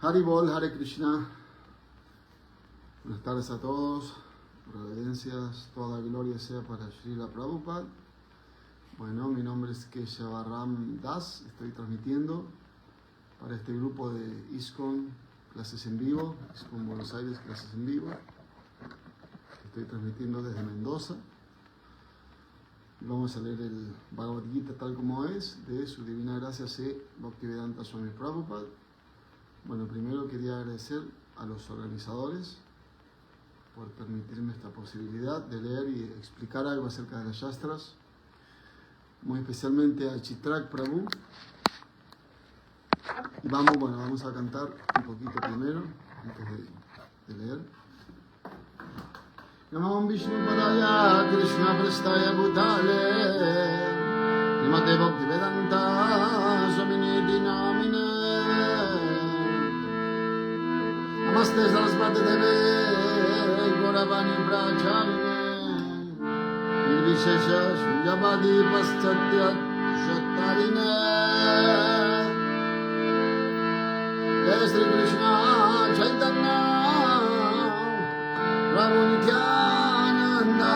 Haribol, Hare Krishna. Buenas tardes a todos. Reverencias, toda gloria sea para Srila Prabhupada. Bueno, mi nombre es Keshavarram Das. Estoy transmitiendo para este grupo de ISKCON clases en vivo, ISKCON Buenos Aires clases en vivo. Estoy transmitiendo desde Mendoza. Y vamos a leer el Bhagavad Gita tal como es, de su divina gracia C. Bhaktivedanta Swami Prabhupada. Bueno, primero quería agradecer a los organizadores por permitirme esta posibilidad de leer y explicar algo acerca de las Shastras, muy especialmente a Chitrak Prabhu. Y vamos a cantar un poquito primero, antes de leer. Namam Vishnu Padaya Krishna Prastaya Bhutale Namaste Bhaktivedanta Swamini Dinamine Namaste Sarasvati Deve Gauravani Pracharine Nirvishesha Shunyavadi Paschatya Shattarine Jai Sri Krishna Chaitanya Prabhu Nityananda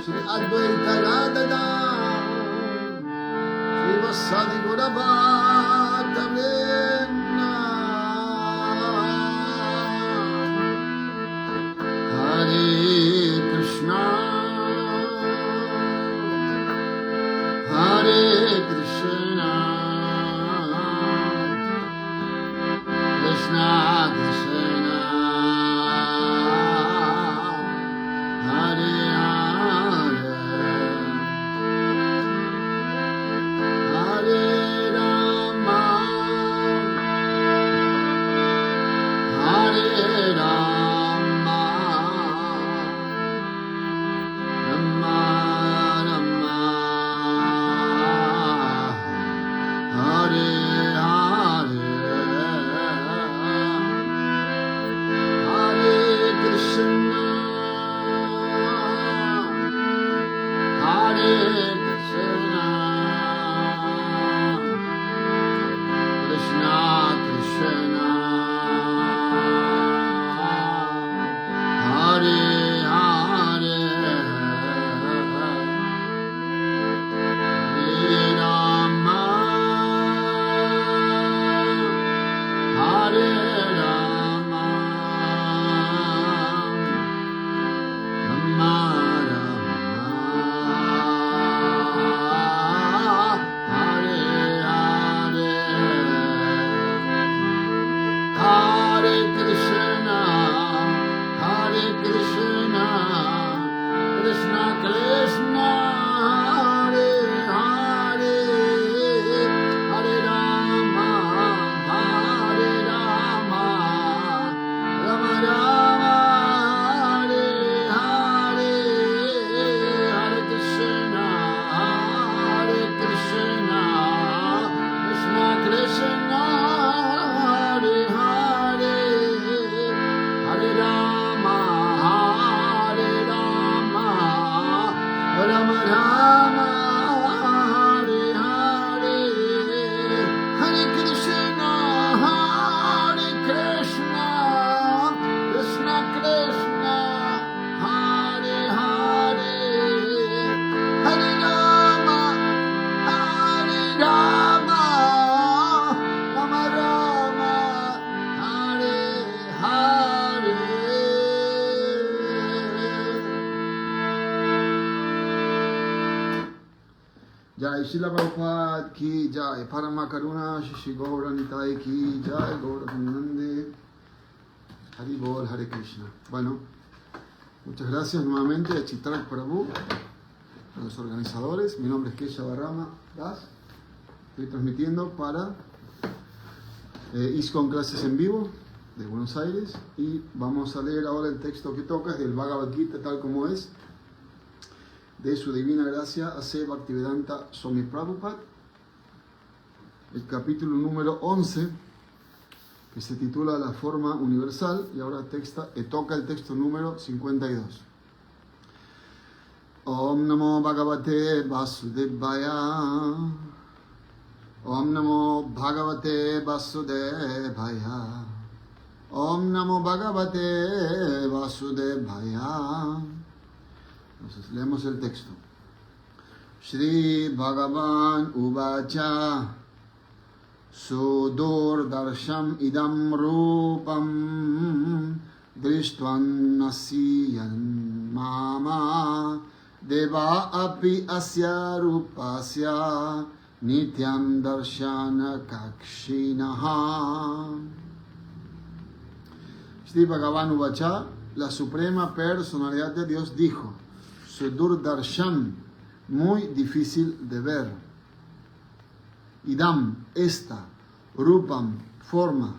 Shri Advaita Radhada Shri Vasadi Gaurabhakta Vrinda Hare Krishna Hare Krishna Krishna Krishna Jai Srila Prabhupada ki Jai, Parama Karuna Shishi Gaura Nitai ki Jai, Gaura Nande, Haribol, Hare Krishna. Bueno, muchas gracias nuevamente a Chitrak Prabhu, a los organizadores. Mi nombre es Keshavarram Das. Estoy transmitiendo para ISKCON clases en vivo de Buenos Aires y vamos a leer ahora el texto que toca, es del Bhagavad Gita tal como es, de su divina gracia A.C. Bhaktivedanta Swami Prabhupada, el capítulo número 11, que se titula La forma universal, y ahora toca el texto número 52. Om Namo Bhagavate Vasudevaya Om Namo Bhagavate Vasudevaya. Om Namo Bhagavate Vasudevaya. Entonces leemos el texto. Shri Bhagavan Uvacha Sudur Darsham Idam Rupam Drishtvan Nasiyan Mama Deva Api Asya Rupasya Nityam Darshana Kakshinaha. Shri Bhagavan Uvacha, la suprema personalidad de Dios, dijo: Sudur Darshan, muy difícil de ver. Idam, esta. Rupam, forma.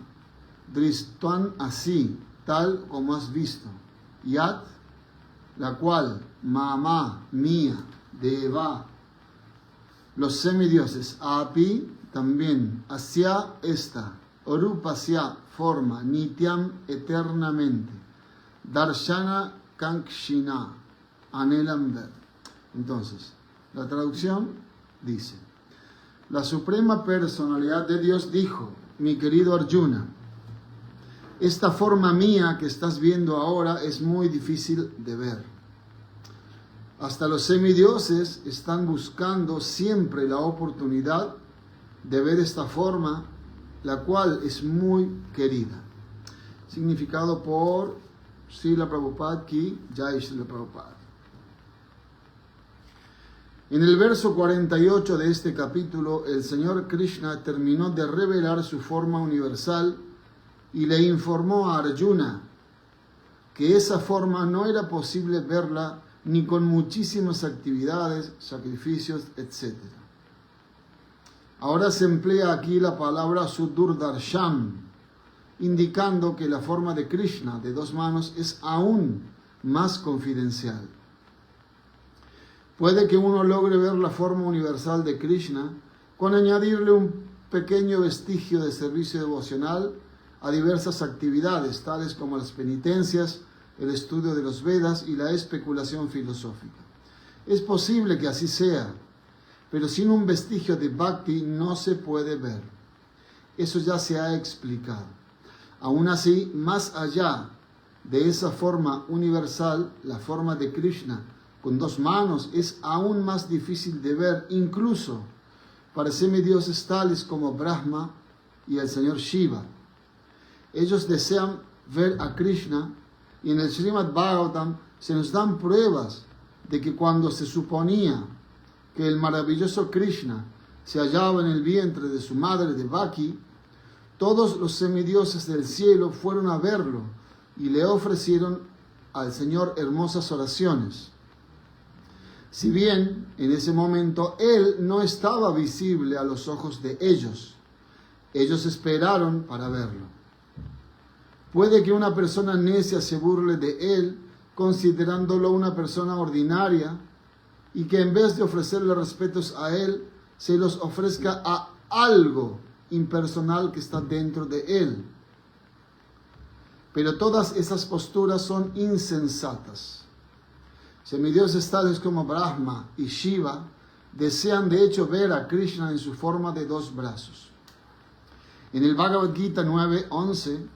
Dristvan, así, tal como has visto. Yat, la cual. Mama, mía. Deva, los semidioses. Api, también. Asya, esta. Rupasya, forma. Nityam, eternamente. Darshana, kankshina, anhelan ver. Entonces, la traducción dice: la suprema personalidad de Dios dijo, mi querido Arjuna, esta forma mía que estás viendo ahora es muy difícil de ver. Hasta los semidioses están buscando siempre la oportunidad de ver esta forma, la cual es muy querida. Significado por Srila Prabhupada Ki Jai Srila Prabhupada. En el verso 48 de este capítulo, el Señor Krishna terminó de revelar su forma universal y le informó a Arjuna que esa forma no era posible verla ni con muchísimas actividades, sacrificios, etc. Ahora se emplea aquí la palabra Sudur Darsham, indicando que la forma de Krishna de dos manos es aún más confidencial. Puede que uno logre ver la forma universal de Krishna con añadirle un pequeño vestigio de servicio devocional a diversas actividades, tales como las penitencias, el estudio de los Vedas y la especulación filosófica. Es posible que así sea, pero sin un vestigio de Bhakti no se puede ver. Eso ya se ha explicado. Aún así, más allá de esa forma universal, la forma de Krishna con dos manos es aún más difícil de ver, incluso para semidioses tales como Brahma y el señor Shiva. Ellos desean ver a Krishna y en el Srimad Bhagavatam se nos dan pruebas de que cuando se suponía que el maravilloso Krishna se hallaba en el vientre de su madre Devaki, todos los semidioses del cielo fueron a verlo y le ofrecieron al Señor hermosas oraciones. Si bien en ese momento él no estaba visible a los ojos de ellos, ellos esperaron para verlo. Puede que una persona necia se burle de él, considerándolo una persona ordinaria, y que en vez de ofrecerle respetos a él, se los ofrezca a algo impersonal que está dentro de él. Pero todas esas posturas son insensatas. Semidioses tales como Brahma y Shiva desean de hecho ver a Krishna en su forma de dos brazos. En el Bhagavad Gita 9.11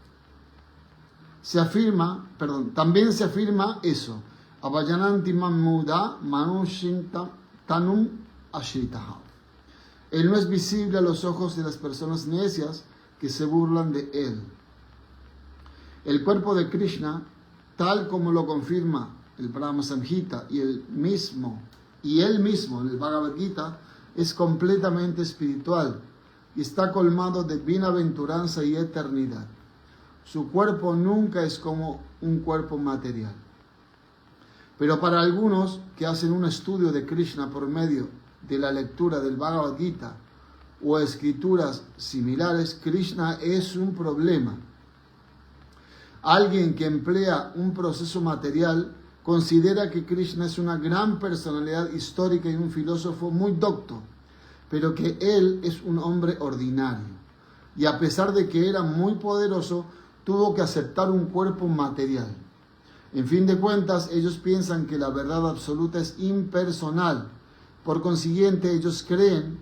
también se afirma eso. Avayananti mamuda manushintam tanum ashritaha. Él no es visible a los ojos de las personas necias que se burlan de él. El cuerpo de Krishna, tal como lo confirma el Brahma Samhita y él mismo en el Bhagavad Gita, es completamente espiritual y está colmado de bienaventuranza y eternidad. Su cuerpo nunca es como un cuerpo material. Pero para algunos que hacen un estudio de Krishna por medio de la lectura del Bhagavad Gita o escrituras similares, Krishna es un problema. Alguien que emplea un proceso material considera que Krishna es una gran personalidad histórica y un filósofo muy docto, pero que él es un hombre ordinario. Y a pesar de que era muy poderoso, tuvo que aceptar un cuerpo material. En fin de cuentas, ellos piensan que la verdad absoluta es impersonal. Por consiguiente, ellos creen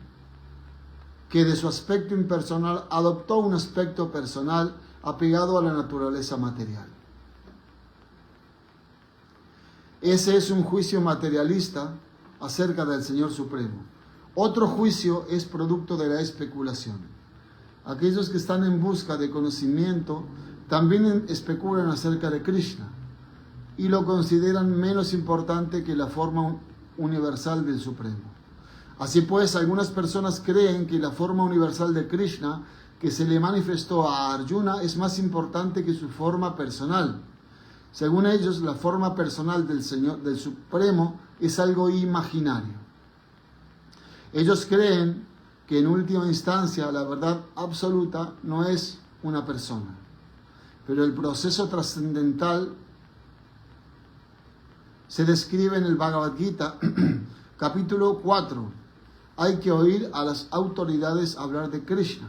que de su aspecto impersonal adoptó un aspecto personal apegado a la naturaleza material. Ese es un juicio materialista acerca del Señor Supremo. Otro juicio es producto de la especulación. Aquellos que están en busca de conocimiento también especulan acerca de Krishna y lo consideran menos importante que la forma universal del Supremo. Así pues, algunas personas creen que la forma universal de Krishna que se le manifestó a Arjuna es más importante que su forma personal. Según ellos, la forma personal del Señor, del Supremo, es algo imaginario. Ellos creen que en última instancia la verdad absoluta no es una persona, pero el proceso trascendental se describe en el Bhagavad Gita, capítulo 4. Hay que oír a las autoridades hablar de Krishna.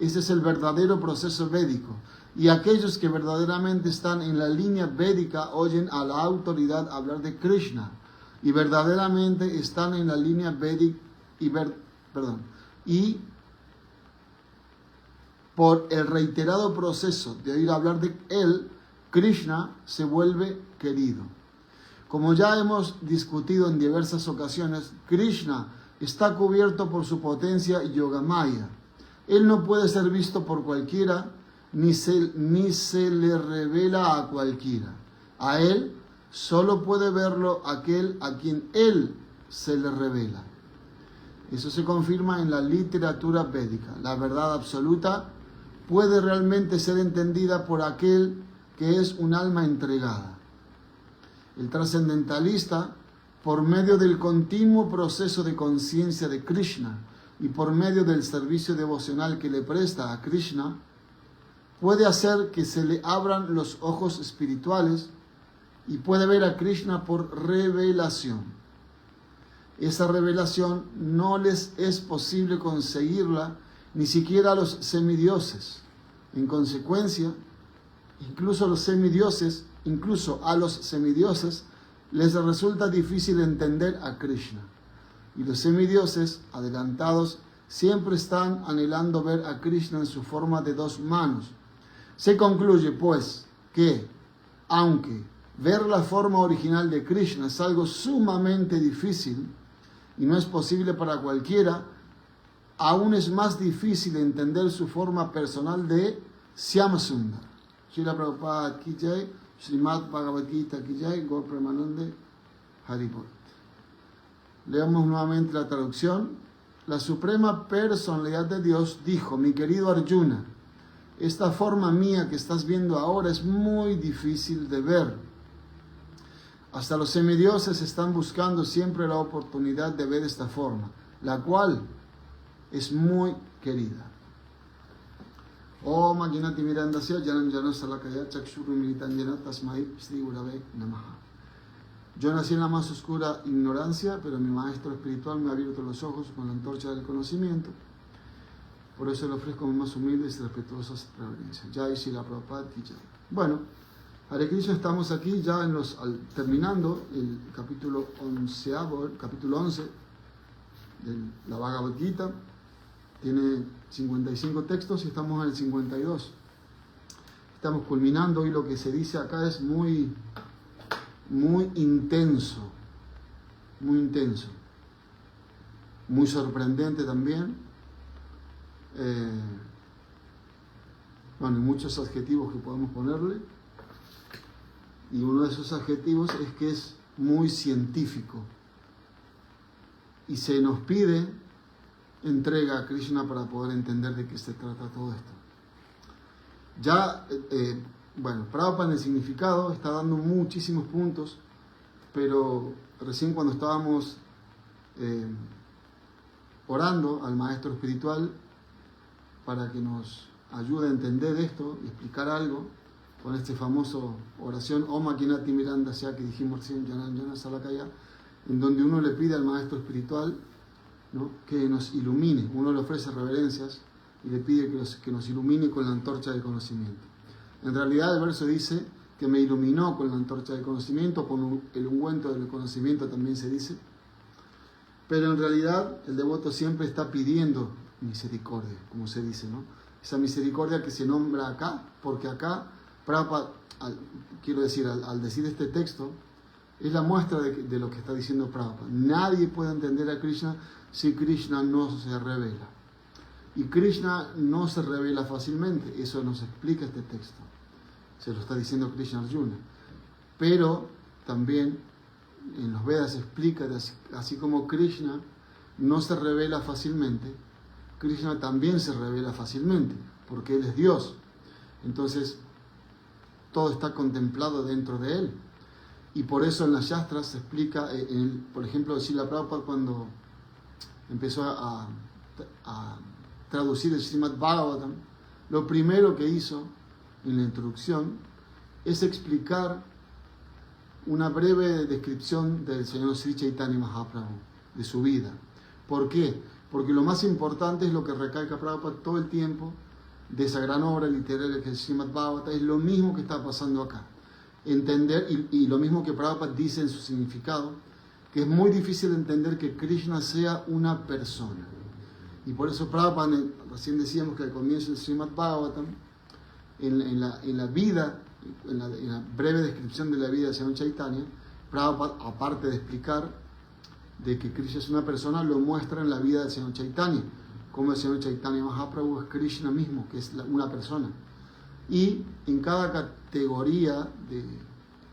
Ese es el verdadero proceso védico. Y aquellos que verdaderamente están en la línea védica oyen a la autoridad hablar de Krishna. Y verdaderamente están en la línea védica y por el reiterado proceso de oír hablar de él, Krishna se vuelve querido. Como ya hemos discutido en diversas ocasiones, Krishna está cubierto por su potencia yogamaya. Él no puede ser visto por cualquiera, ni se le revela a cualquiera. A él solo puede verlo aquel a quien él se le revela. Eso se confirma en la literatura védica. La verdad absoluta puede realmente ser entendida por aquel que es un alma entregada. El trascendentalista, por medio del continuo proceso de conciencia de Krishna y por medio del servicio devocional que le presta a Krishna, puede hacer que se le abran los ojos espirituales y puede ver a Krishna por revelación. Esa revelación no les es posible conseguirla ni siquiera a los semidioses. En consecuencia, incluso a los semidioses les resulta difícil entender a Krishna. Y los semidioses adelantados siempre están anhelando ver a Krishna en su forma de dos manos. Se concluye, pues, que, aunque ver la forma original de Krishna es algo sumamente difícil y no es posible para cualquiera, aún es más difícil entender su forma personal de Shyamasundar. Srila Prabhupada Ki Jai, Srimad Bhagavad Gita Ki Jai, Gaur Premanande Haribol. Leamos nuevamente la traducción. La Suprema Personalidad de Dios dijo: mi querido Arjuna, esta forma mía que estás viendo ahora es muy difícil de ver. Hasta los semidioses están buscando siempre la oportunidad de ver esta forma, la cual es muy querida. Om Agnati Mirandasya Janam Jana Salakaya Chakshuru Militanjana Tasmai Sri Gurave Namaha. Yo nací en la más oscura ignorancia, pero mi maestro espiritual me ha abierto los ojos con la antorcha del conocimiento. Por eso le ofrezco mis más humildes y respetuosas reverencias. Jai Shila Prabhupada Ki Jai. Bueno, Hare Krishna, estamos aquí ya terminando el capítulo 11 de la Bhagavad Gita. Tiene 55 textos y estamos en el 52. Estamos culminando y lo que se dice acá es muy intenso, muy sorprendente también. Bueno, hay muchos adjetivos que podemos ponerle, y uno de esos adjetivos es que es muy científico y se nos pide entrega a Krishna para poder entender de qué se trata todo esto. Ya, Prabhupada en el significado está dando muchísimos puntos, pero recién cuando estábamos orando al maestro espiritual para que nos ayude a entender esto y explicar algo, con este famoso oración Om Akinati Miranda Sea que dijimos recién, Jana Salakaya, en donde uno le pide al maestro espiritual, ¿no?, que nos ilumine. Uno le ofrece reverencias y le pide que nos ilumine con la antorcha del conocimiento. En realidad el verso dice que me iluminó con la antorcha del conocimiento, con el ungüento del conocimiento también se dice, pero en realidad el devoto siempre está pidiendo misericordia, como se dice, ¿no? Esa misericordia que se nombra acá, porque acá, Prabhupada, al decir este texto, es la muestra de lo que está diciendo Prabhupada. Nadie puede entender a Krishna si Krishna no se revela. Y Krishna no se revela fácilmente, eso nos explica este texto. Se lo está diciendo Krishna Arjuna. Pero también en los Vedas se explica, así como Krishna no se revela fácilmente, Krishna también se revela fácilmente, porque Él es Dios. Entonces, todo está contemplado dentro de Él. Y por eso en las Shastras se explica, por ejemplo, Srila Prabhupada cuando empezó a traducir el Srimad Bhagavatam, lo primero que hizo en la introducción es explicar una breve descripción del señor Sri Chaitanya Mahaprabhu, de su vida. ¿Por qué? Porque lo más importante es lo que recalca Prabhupada todo el tiempo de esa gran obra literaria que es el Srimad Bhagavatam, es lo mismo que está pasando acá. Entender, y lo mismo que Prabhupada dice en su significado, que es muy difícil entender que Krishna sea una persona. Y por eso Prabhupada, recién decíamos que al comienzo del Srimad Bhagavatam, en la vida, en la breve descripción de la vida de Señor Chaitanya, Prabhupada, aparte de explicar de que Krishna es una persona, lo muestra en la vida del Señor Chaitanya, como el Señor Chaitanya Mahaprabhu es Krishna mismo, que es una persona. Y en cada categoría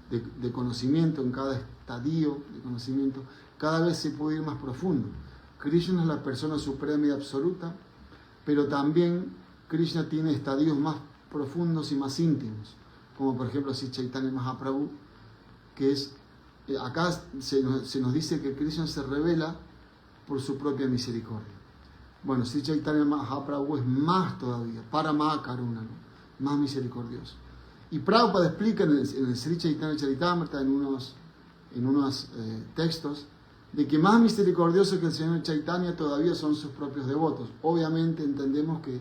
de conocimiento, en cada estadio de conocimiento, cada vez se puede ir más profundo. Krishna es la persona suprema y absoluta, pero también Krishna tiene estadios más profundos y más íntimos, como por ejemplo Sri Chaitanya Mahaprabhu, que es, acá se nos dice que Krishna se revela por su propia misericordia. Bueno, Sri Chaitanya Mahaprabhu es más todavía, Parama Karuna, ¿no? Más misericordioso. Y Prabhupada explica en el Sri Chaitanya Charitamrita, en unos textos, de que más misericordioso que el Señor Chaitanya todavía son sus propios devotos. Obviamente entendemos que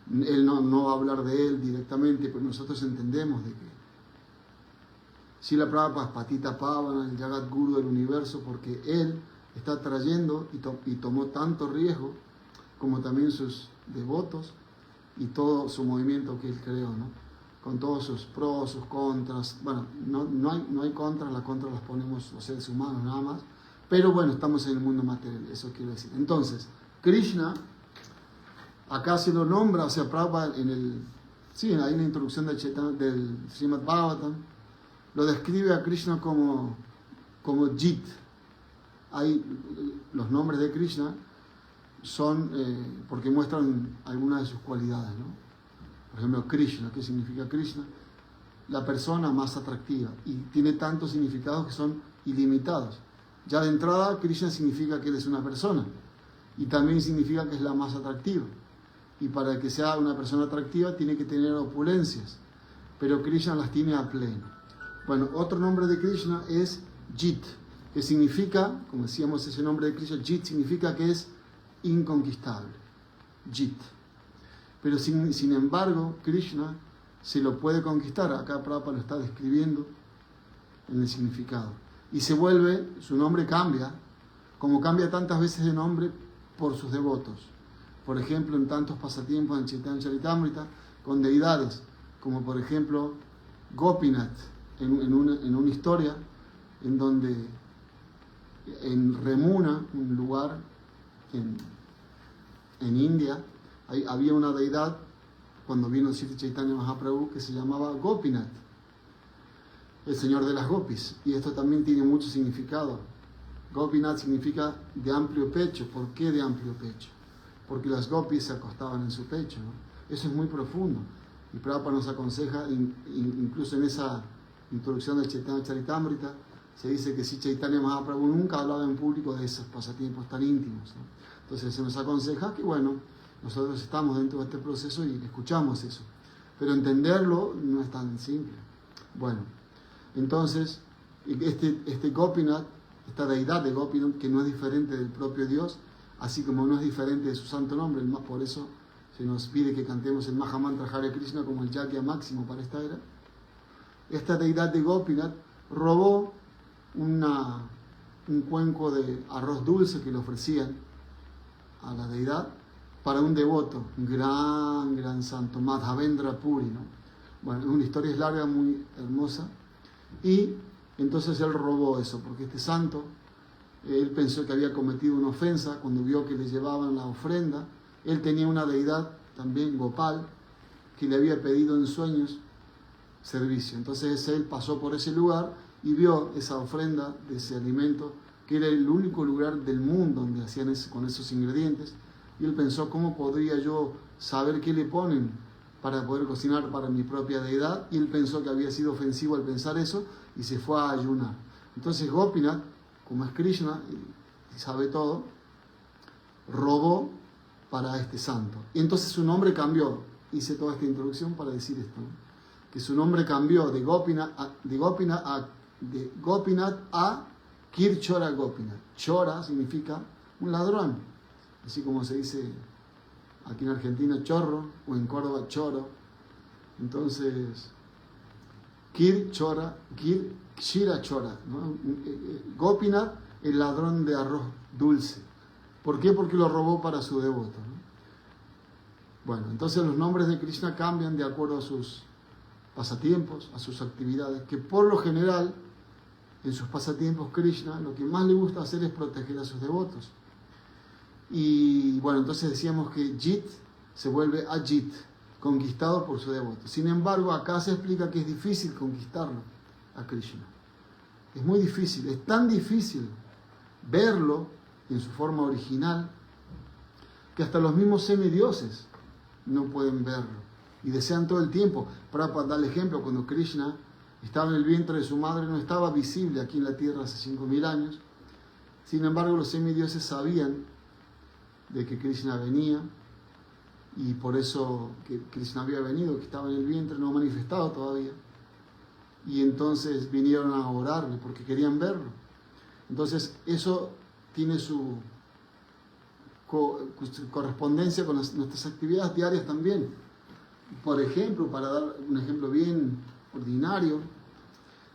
él no va a hablar de él directamente, pero nosotros entendemos de que Srila Prabhupada es Patita Pavana, el Jagat Guru del universo, porque él está trayendo y tomó tanto riesgo como también sus devotos y todo su movimiento que él creó, ¿no? Con todos sus pros, sus contras. Bueno, no hay contras, las contras las ponemos los seres humanos nada más, pero bueno, estamos en el mundo material, eso quiero decir. Entonces, Krishna, acá se lo nombra, o sea, Prabhupada hay una introducción del Srimad Bhagavatam, lo describe a Krishna como Jit. Hay los nombres de Krishna son porque muestran algunas de sus cualidades, ¿no? Por ejemplo, Krishna, ¿qué significa Krishna? La persona más atractiva, y tiene tantos significados que son ilimitados. Ya de entrada, Krishna significa que él es una persona, y también significa que es la más atractiva. Y para que sea una persona atractiva tiene que tener opulencias, pero Krishna las tiene a pleno. Bueno, otro nombre de Krishna es Jit, que significa, como decíamos, ese nombre de Krishna, Jit significa que es inconquistable. Jit. Pero sin embargo, Krishna se lo puede conquistar. Acá Prabhupada lo está describiendo en el significado. Y su nombre cambia, como cambia tantas veces de nombre por sus devotos. Por ejemplo, en tantos pasatiempos en Chaitanya Charitamrita, con deidades, como por ejemplo Gopinath, en una historia en donde en Remuna, un lugar en India, había una deidad, cuando vino Sri Chaitanya Mahaprabhu, que se llamaba Gopinath, el señor de las gopis, y esto también tiene mucho significado. Gopinath significa de amplio pecho. ¿Por qué de amplio pecho? Porque las gopis se acostaban en su pecho, ¿no? Eso es muy profundo, y Prabhupada nos aconseja, incluso en esa introducción del Chaitanya Charitamrita, se dice que si Chaitanya Mahaprabhu nunca hablaba en público de esos pasatiempos tan íntimos, ¿no? Entonces se nos aconseja que, bueno, nosotros estamos dentro de este proceso y escuchamos eso, pero entenderlo no es tan simple. Bueno, entonces este Gopinath, esta deidad de Gopinath, que no es diferente del propio Dios, así como no es diferente de su santo nombre, por eso se nos pide que cantemos el Mahamantra Hare Krishna como el Yagya máximo para esta era. Esta deidad de Gopinath robó un cuenco de arroz dulce que le ofrecían a la deidad, para un devoto, un gran santo, Madhavendra Puri, ¿no? Bueno, una historia es larga, muy hermosa, y entonces él robó eso, porque este santo, él pensó que había cometido una ofensa cuando vio que le llevaban la ofrenda. Él tenía una deidad también, Gopal, que le había pedido en sueños servicio. Entonces él pasó por ese lugar y vio esa ofrenda de ese alimento, que era el único lugar del mundo donde hacían eso, con esos ingredientes. Y él pensó, ¿cómo podría yo saber qué le ponen para poder cocinar para mi propia deidad? Y él pensó que había sido ofensivo al pensar eso y se fue a ayunar. Entonces Gopinath, como es Krishna y sabe todo, robó para este santo. Y entonces su nombre cambió. Hice toda esta introducción para decir esto, ¿no? Que su nombre cambió de Gopinath a Kirchora Gopinath. Chora significa un ladrón, así como se dice aquí en Argentina chorro, o en Córdoba choro. Entonces, Kshira Chora, ¿no? Gopinath, el ladrón de arroz dulce. ¿Por qué? Porque lo robó para su devoto, ¿no? Bueno, entonces los nombres de Krishna cambian de acuerdo a sus pasatiempos, a sus actividades, que por lo general, en sus pasatiempos, Krishna lo que más le gusta hacer es proteger a sus devotos. Y bueno, entonces decíamos que Jit se vuelve Ajit, conquistado por su devoto. Sin embargo, acá se explica que es difícil conquistarlo a Krishna. Es muy difícil, es tan difícil verlo en su forma original que hasta los mismos semidioses no pueden verlo y desean todo el tiempo. Prabhupada da el ejemplo, cuando Krishna estaba en el vientre de su madre, no estaba visible aquí en la tierra hace 5000 años. Sin embargo, los semidioses sabían de que Krishna venía, y por eso que Krishna había venido, que estaba en el vientre, no manifestado todavía, y entonces vinieron a orarle porque querían verlo. Entonces eso tiene su correspondencia con nuestras actividades diarias también. Por ejemplo, para dar un ejemplo bien ordinario,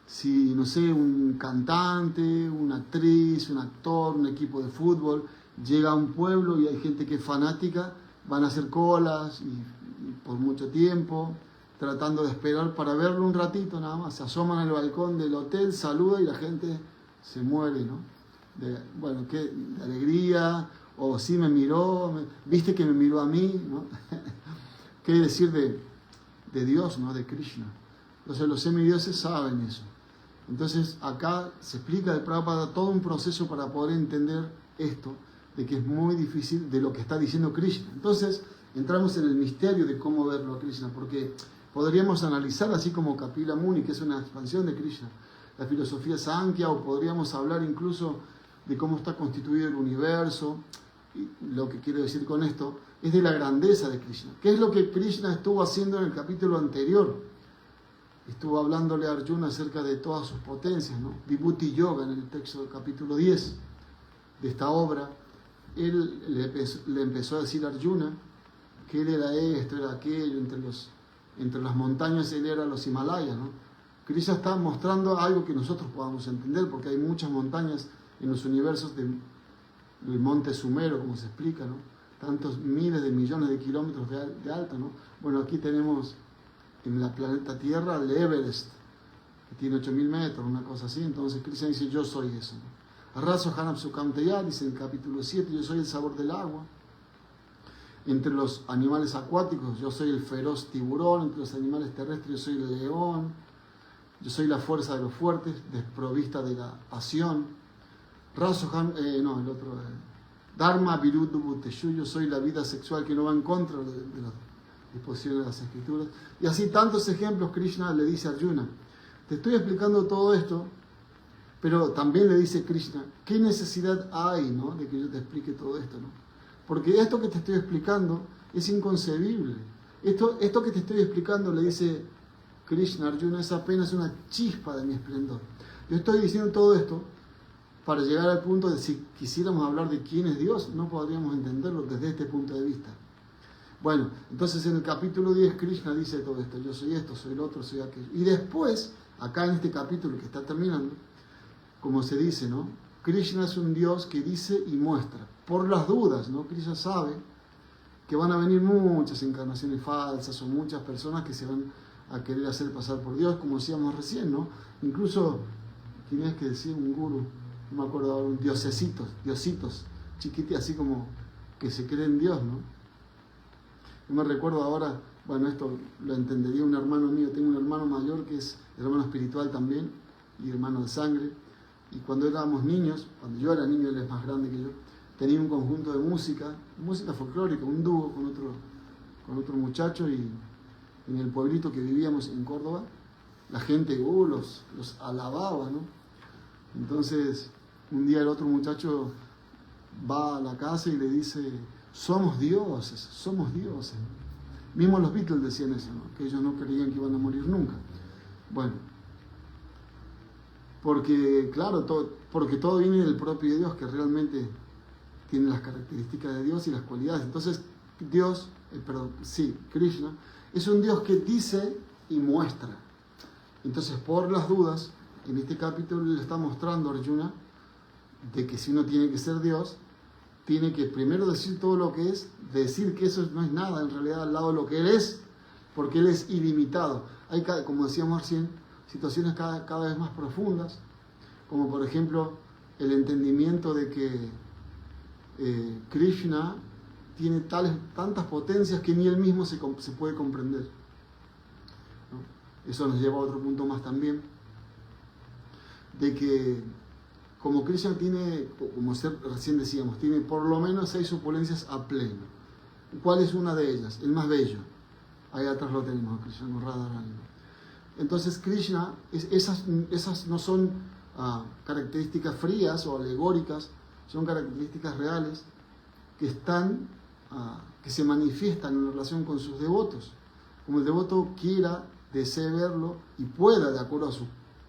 si, no sé, un cantante, una actriz, un actor, un equipo de fútbol llega a un pueblo y hay gente que es fanática, van a hacer colas y por mucho tiempo, tratando de esperar para verlo un ratito nada más. Se asoman al balcón del hotel, saluda y la gente se muere, ¿no? De alegría, o sí me miró, viste que me miró a mí, ¿no? ¿Qué decir de Dios, ¿no? De Krishna? Entonces los semidioses saben eso. Entonces acá se explica de Prabhupada todo un proceso para poder entender esto, de que es muy difícil de lo que está diciendo Krishna. Entonces entramos en el misterio de cómo verlo a Krishna, porque podríamos analizar así como Kapila Muni, que es una expansión de Krishna, la filosofía Sankhya, o podríamos hablar incluso de cómo está constituido el universo. Y lo que quiero decir con esto es de la grandeza de Krishna. ¿Qué es lo que Krishna estuvo haciendo en el capítulo anterior? Estuvo hablándole a Arjuna acerca de todas sus potencias, ¿no? Vibhuti Yoga, en el texto del capítulo 10 de esta obra. Él le empezó a decir a Arjuna que él era esto, era aquello, entre las montañas él era los Himalayas, ¿no? Krishna está mostrando algo que nosotros podamos entender, porque hay muchas montañas en los universos del monte Sumero, como se explica, ¿no? Tantos miles de millones de kilómetros de alto, ¿no? Bueno, aquí tenemos en la planeta Tierra el Everest, que tiene 8000 metros, una cosa así. Entonces Krishna dice, yo soy eso, ¿no? Arraso Hanam Sukamteya, dice en el capítulo 7, yo soy el sabor del agua. Entre los animales acuáticos, yo soy el feroz tiburón. Entre los animales terrestres, yo soy el león. Yo soy la fuerza de los fuertes, desprovista de la pasión. Dharma Viruddha Bhuteshu, yo soy la vida sexual que no va en contra de las disposiciones de las escrituras. Y así tantos ejemplos Krishna le dice a Arjuna. Te estoy explicando todo esto, pero también le dice Krishna, ¿qué necesidad hay, ¿no?, de que yo te explique todo esto, ¿no? Porque esto que te estoy explicando es inconcebible. Esto que te estoy explicando, le dice Krishna a Arjuna, es apenas una chispa de mi esplendor. Yo estoy diciendo todo esto para llegar al punto de, si quisiéramos hablar de quién es Dios, no podríamos entenderlo desde este punto de vista. Bueno, entonces en el capítulo 10 Krishna dice todo esto, yo soy esto, soy el otro, soy aquello. Y después, acá en este capítulo que está terminando, como se dice, ¿no?, Krishna es un Dios que dice y muestra, por las dudas, ¿no? Krishna sabe que van a venir muchas encarnaciones falsas o muchas personas que se van a querer hacer pasar por Dios, como decíamos recién, ¿no? Incluso, ¿quién es que decía? Un gurú, no me acuerdo ahora, un diositos, chiquitos, así como que se creen Dios, ¿no? Yo me recuerdo ahora, bueno, esto lo entendería un hermano mío, tengo un hermano mayor que es hermano espiritual también, y hermano de sangre, y cuando éramos niños, cuando yo era niño, él es más grande que yo, tenía un conjunto de música folclórica, un dúo con otro muchacho, y en el pueblito que vivíamos en Córdoba, la gente los alababa, ¿no? Entonces, un día el otro muchacho va a la casa y le dice, somos dioses. Mismo los Beatles decían eso, ¿no? Que ellos no creían que iban a morir nunca. Bueno, porque claro, porque todo viene del propio Dios, que realmente tiene las características de Dios y las cualidades. Entonces, Krishna es un Dios que dice y muestra. Entonces, por las dudas, en este capítulo le está mostrando a Arjuna de que si uno tiene que ser Dios, tiene que primero decir todo lo que es, decir que eso no es nada en realidad al lado de lo que Él es, porque Él es ilimitado. Hay, como decíamos recién, situaciones cada vez más profundas, como por ejemplo el entendimiento de que Krishna tiene tantas potencias que ni Él mismo se puede comprender, ¿no? Eso nos lleva a otro punto más también, de que como Krishna tiene, como recién decíamos, tiene por lo menos 6 opulencias a pleno. ¿Cuál es una de ellas? El más bello. Ahí atrás lo tenemos, Krishna Radharani. Entonces Krishna, esas no son características frías o alegóricas, son características reales que se manifiestan en relación con sus devotos. Como el devoto quiera, desee verlo y pueda, de acuerdo a su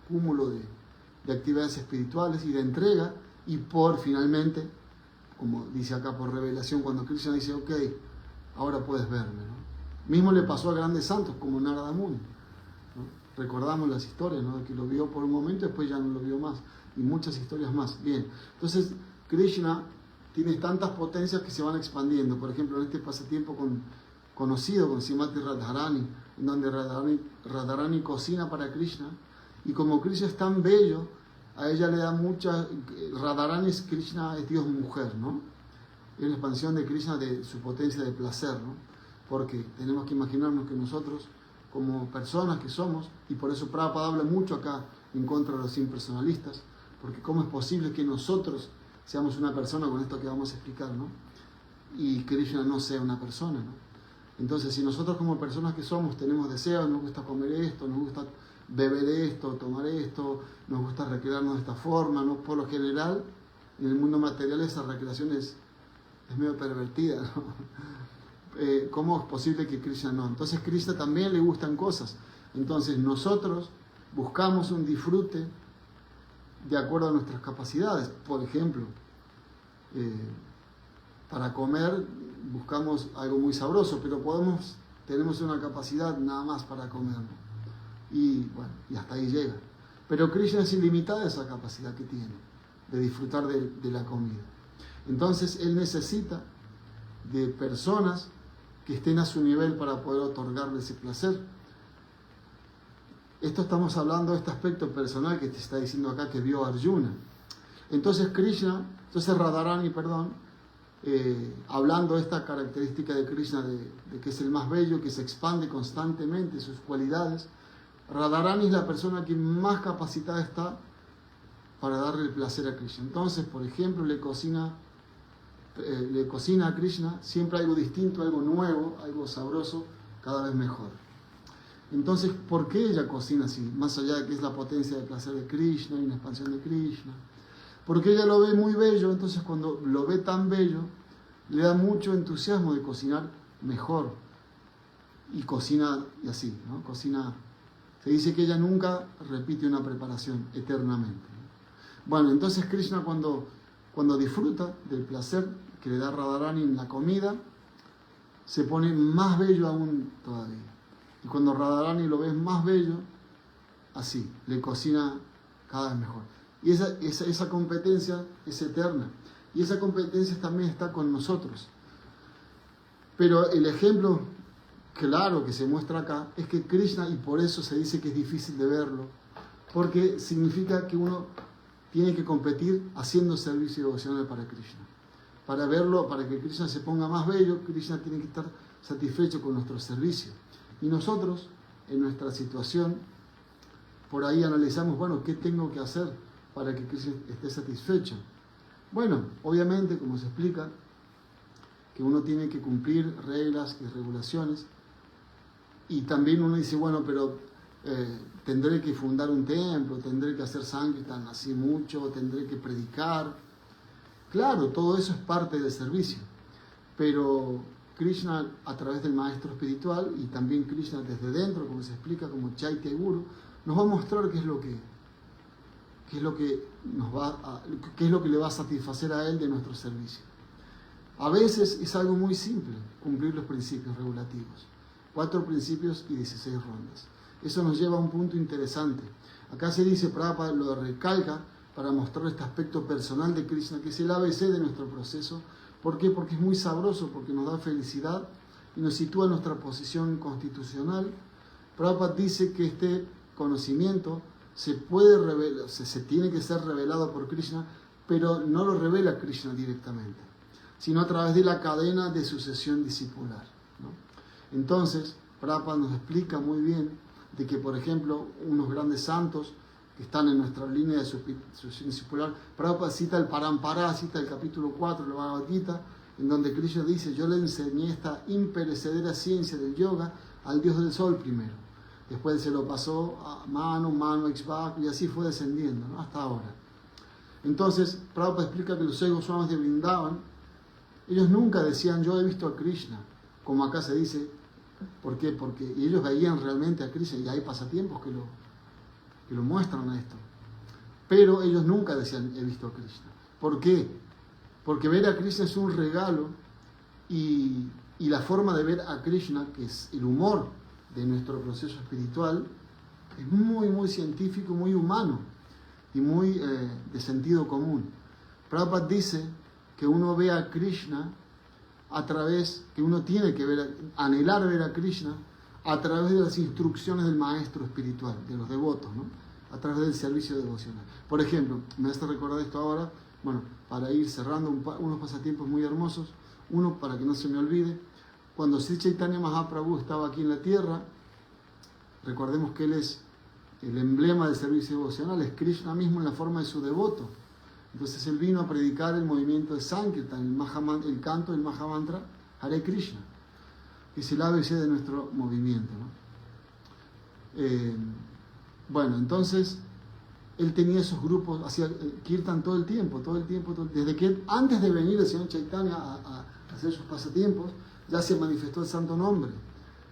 cúmulo de actividades espirituales y de entrega, y finalmente, como dice acá, por revelación, cuando Krishna dice, ok, ahora puedes verme, ¿no? Mismo le pasó a grandes santos como Narada Muni, ¿no? Recordamos las historias, ¿no? De que lo vio por un momento, después ya no lo vio más, y muchas historias más. Bien, entonces Krishna tiene tantas potencias que se van expandiendo. Por ejemplo, en este pasatiempo conocido con Srimati Radharani, en donde Radharani cocina para Krishna, y como Krishna es tan bello, a ella le da mucha... Radharani es Krishna, es Dios mujer, ¿no? Es la expansión de Krishna, de su potencia de placer, ¿no? Porque tenemos que imaginarnos que nosotros, como personas que somos, y por eso Prabhupada habla mucho acá en contra de los impersonalistas, porque cómo es posible que nosotros seamos una persona, con esto que vamos a explicar, ¿no? Y Krishna no sea una persona, ¿no? Entonces, si nosotros como personas que somos tenemos deseos, nos gusta comer esto, nos gusta beber esto, tomar esto, nos gusta recrearnos de esta forma, ¿no? Por lo general, en el mundo material esa recreación es medio pervertida, ¿no? ¿Cómo es posible que Krishna no? Entonces Krishna también le gustan cosas. Entonces nosotros buscamos un disfrute de acuerdo a nuestras capacidades. Por ejemplo, para comer buscamos algo muy sabroso, pero tenemos una capacidad nada más para comer, ¿no? Y bueno, y hasta ahí llega. Pero Krishna es ilimitada esa capacidad que tiene de disfrutar de la comida. Entonces Él necesita de personas que estén a su nivel para poder otorgarle ese placer. Esto estamos hablando de este aspecto personal que te está diciendo acá que vio Arjuna. Entonces Radharani, hablando de esta característica de Krishna, de que es el más bello, que se expande constantemente, sus cualidades, Radharani es la persona que más capacitada está para darle el placer a Krishna. Entonces, por ejemplo, le cocina a Krishna siempre algo distinto, algo nuevo, algo sabroso, cada vez mejor. Entonces, ¿por qué ella cocina así? Más allá de que es la potencia de placer de Krishna y una expansión de Krishna. Porque ella lo ve muy bello, entonces cuando lo ve tan bello, le da mucho entusiasmo de cocinar mejor. Y cocina y así, ¿no? Cocina. Se dice que ella nunca repite una preparación eternamente. Bueno, entonces Krishna cuando disfruta del placer que le da Radharani en la comida, se pone más bello aún todavía. Y cuando Radharani lo ve más bello, así, le cocina cada vez mejor. Y esa competencia es eterna. Y esa competencia también está con nosotros. Pero el ejemplo claro que se muestra acá es que Krishna, y por eso se dice que es difícil de verlo, porque significa que uno tiene que competir haciendo servicio devocional para Krishna. Para verlo, para que Krishna se ponga más bello, Krishna tiene que estar satisfecho con nuestro servicio. Y nosotros, en nuestra situación, por ahí analizamos, bueno, ¿qué tengo que hacer para que Krishna esté satisfecho? Bueno, obviamente, como se explica, que uno tiene que cumplir reglas y regulaciones. Y también uno dice, bueno, pero tendré que fundar un templo, tendré que hacer sankirtan así mucho, tendré que predicar. Claro, todo eso es parte del servicio. Pero Krishna, a través del maestro espiritual, y también Krishna desde dentro, como se explica como Chaitya Guru, nos va a mostrar qué es lo que le va a satisfacer a él de nuestro servicio. A veces es algo muy simple, cumplir los principios regulativos. 4 principios y 16 rondas. Eso nos lleva a un punto interesante. Acá se dice, Prabhupada lo recalca para mostrar este aspecto personal de Krishna, que es el ABC de nuestro proceso. ¿Por qué? Porque es muy sabroso, porque nos da felicidad y nos sitúa en nuestra posición constitucional. Prabhupada dice que este conocimiento se puede revelar, se tiene que ser revelado por Krishna, pero no lo revela Krishna directamente, sino a través de la cadena de sucesión discipular, ¿no? Entonces, Prabhupada nos explica muy bien de que, por ejemplo, unos grandes santos que están en nuestra línea de sucesión discipular, Prabhupada cita el Parampara, cita el capítulo 4 de la Bhagavad Gita, en donde Krishna dice, yo le enseñé esta imperecedera ciencia del yoga al dios del sol primero. Después se lo pasó a Manu, Ixbak, y así fue descendiendo, ¿no? Hasta ahora. Entonces, Prabhupada explica que los seis Goswamis de Vrindavan, ellos nunca decían, yo he visto a Krishna, como acá se dice. ¿Por qué? Porque ellos veían realmente a Krishna, y hay pasatiempos que lo muestran a esto. Pero ellos nunca decían, he visto a Krishna. ¿Por qué? Porque ver a Krishna es un regalo, y la forma de ver a Krishna, que es el humor de nuestro proceso espiritual, es muy, muy científico, muy humano y muy de sentido común. Prabhupada dice que uno ve a Krishna a través, que uno tiene que anhelar ver a Krishna a través de las instrucciones del maestro espiritual, de los devotos, ¿no? A través del servicio devocional. Por ejemplo, me hace recordar esto ahora, bueno, para ir cerrando unos pasatiempos muy hermosos. Uno, para que no se me olvide, cuando Sri Chaitanya Mahaprabhu estaba aquí en la tierra, recordemos que él es el emblema del servicio devocional, es Krishna mismo en la forma de su devoto. Entonces él vino a predicar el movimiento de Sankirtan, el canto del Mahamantra Hare Krishna, que es el ABC de nuestro movimiento, ¿no? Bueno, entonces él tenía esos grupos, hacía Kirtan todo el tiempo, desde que antes de venir el señor Chaitanya a hacer sus pasatiempos, ya se manifestó el santo nombre,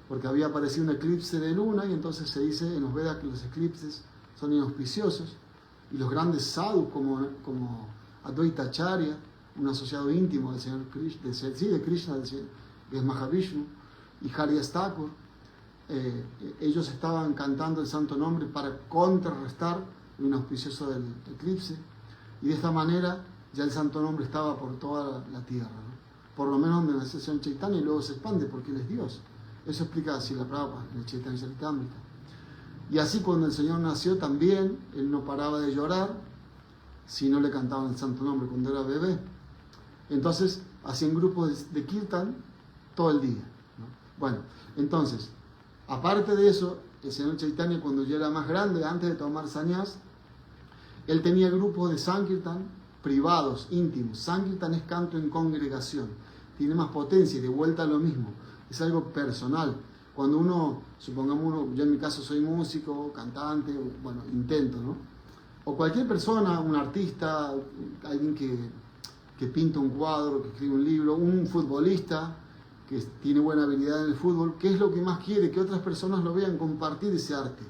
porque había aparecido un eclipse de luna, y entonces se dice en los Vedas que los eclipses son inauspiciosos, y los grandes sadhus como Advaita Acharya, un asociado íntimo del señor Krishna, de Krishna, que es Mahavishnu, y Haridas Thakur, ellos estaban cantando el santo nombre para contrarrestar lo inauspicioso del eclipse, y de esta manera ya el santo nombre estaba por toda la tierra, ¿no? Por lo menos donde nació el señor Chaitanya, y luego se expande porque él es Dios. Eso explica así la Prabhupada en el Chaitanya Charitamrita. Y así cuando el Señor nació también, él no paraba de llorar si no le cantaban el santo nombre cuando era bebé. Entonces hacían grupos de kirtan todo el día, ¿no? Bueno, entonces, aparte de eso, el Señor Chaitanya, cuando ya era más grande, antes de tomar sannyas, él tenía grupos de sankirtan privados, íntimos. Sankirtan es canto en congregación, tiene más potencia, y de vuelta a lo mismo, es algo personal. Cuando supongamos yo en mi caso soy músico, cantante, bueno, intento, ¿no? O cualquier persona, un artista, alguien que pinta un cuadro, que escribe un libro, un futbolista que tiene buena habilidad en el fútbol, ¿qué es lo que más quiere? Que otras personas lo vean, compartir ese arte,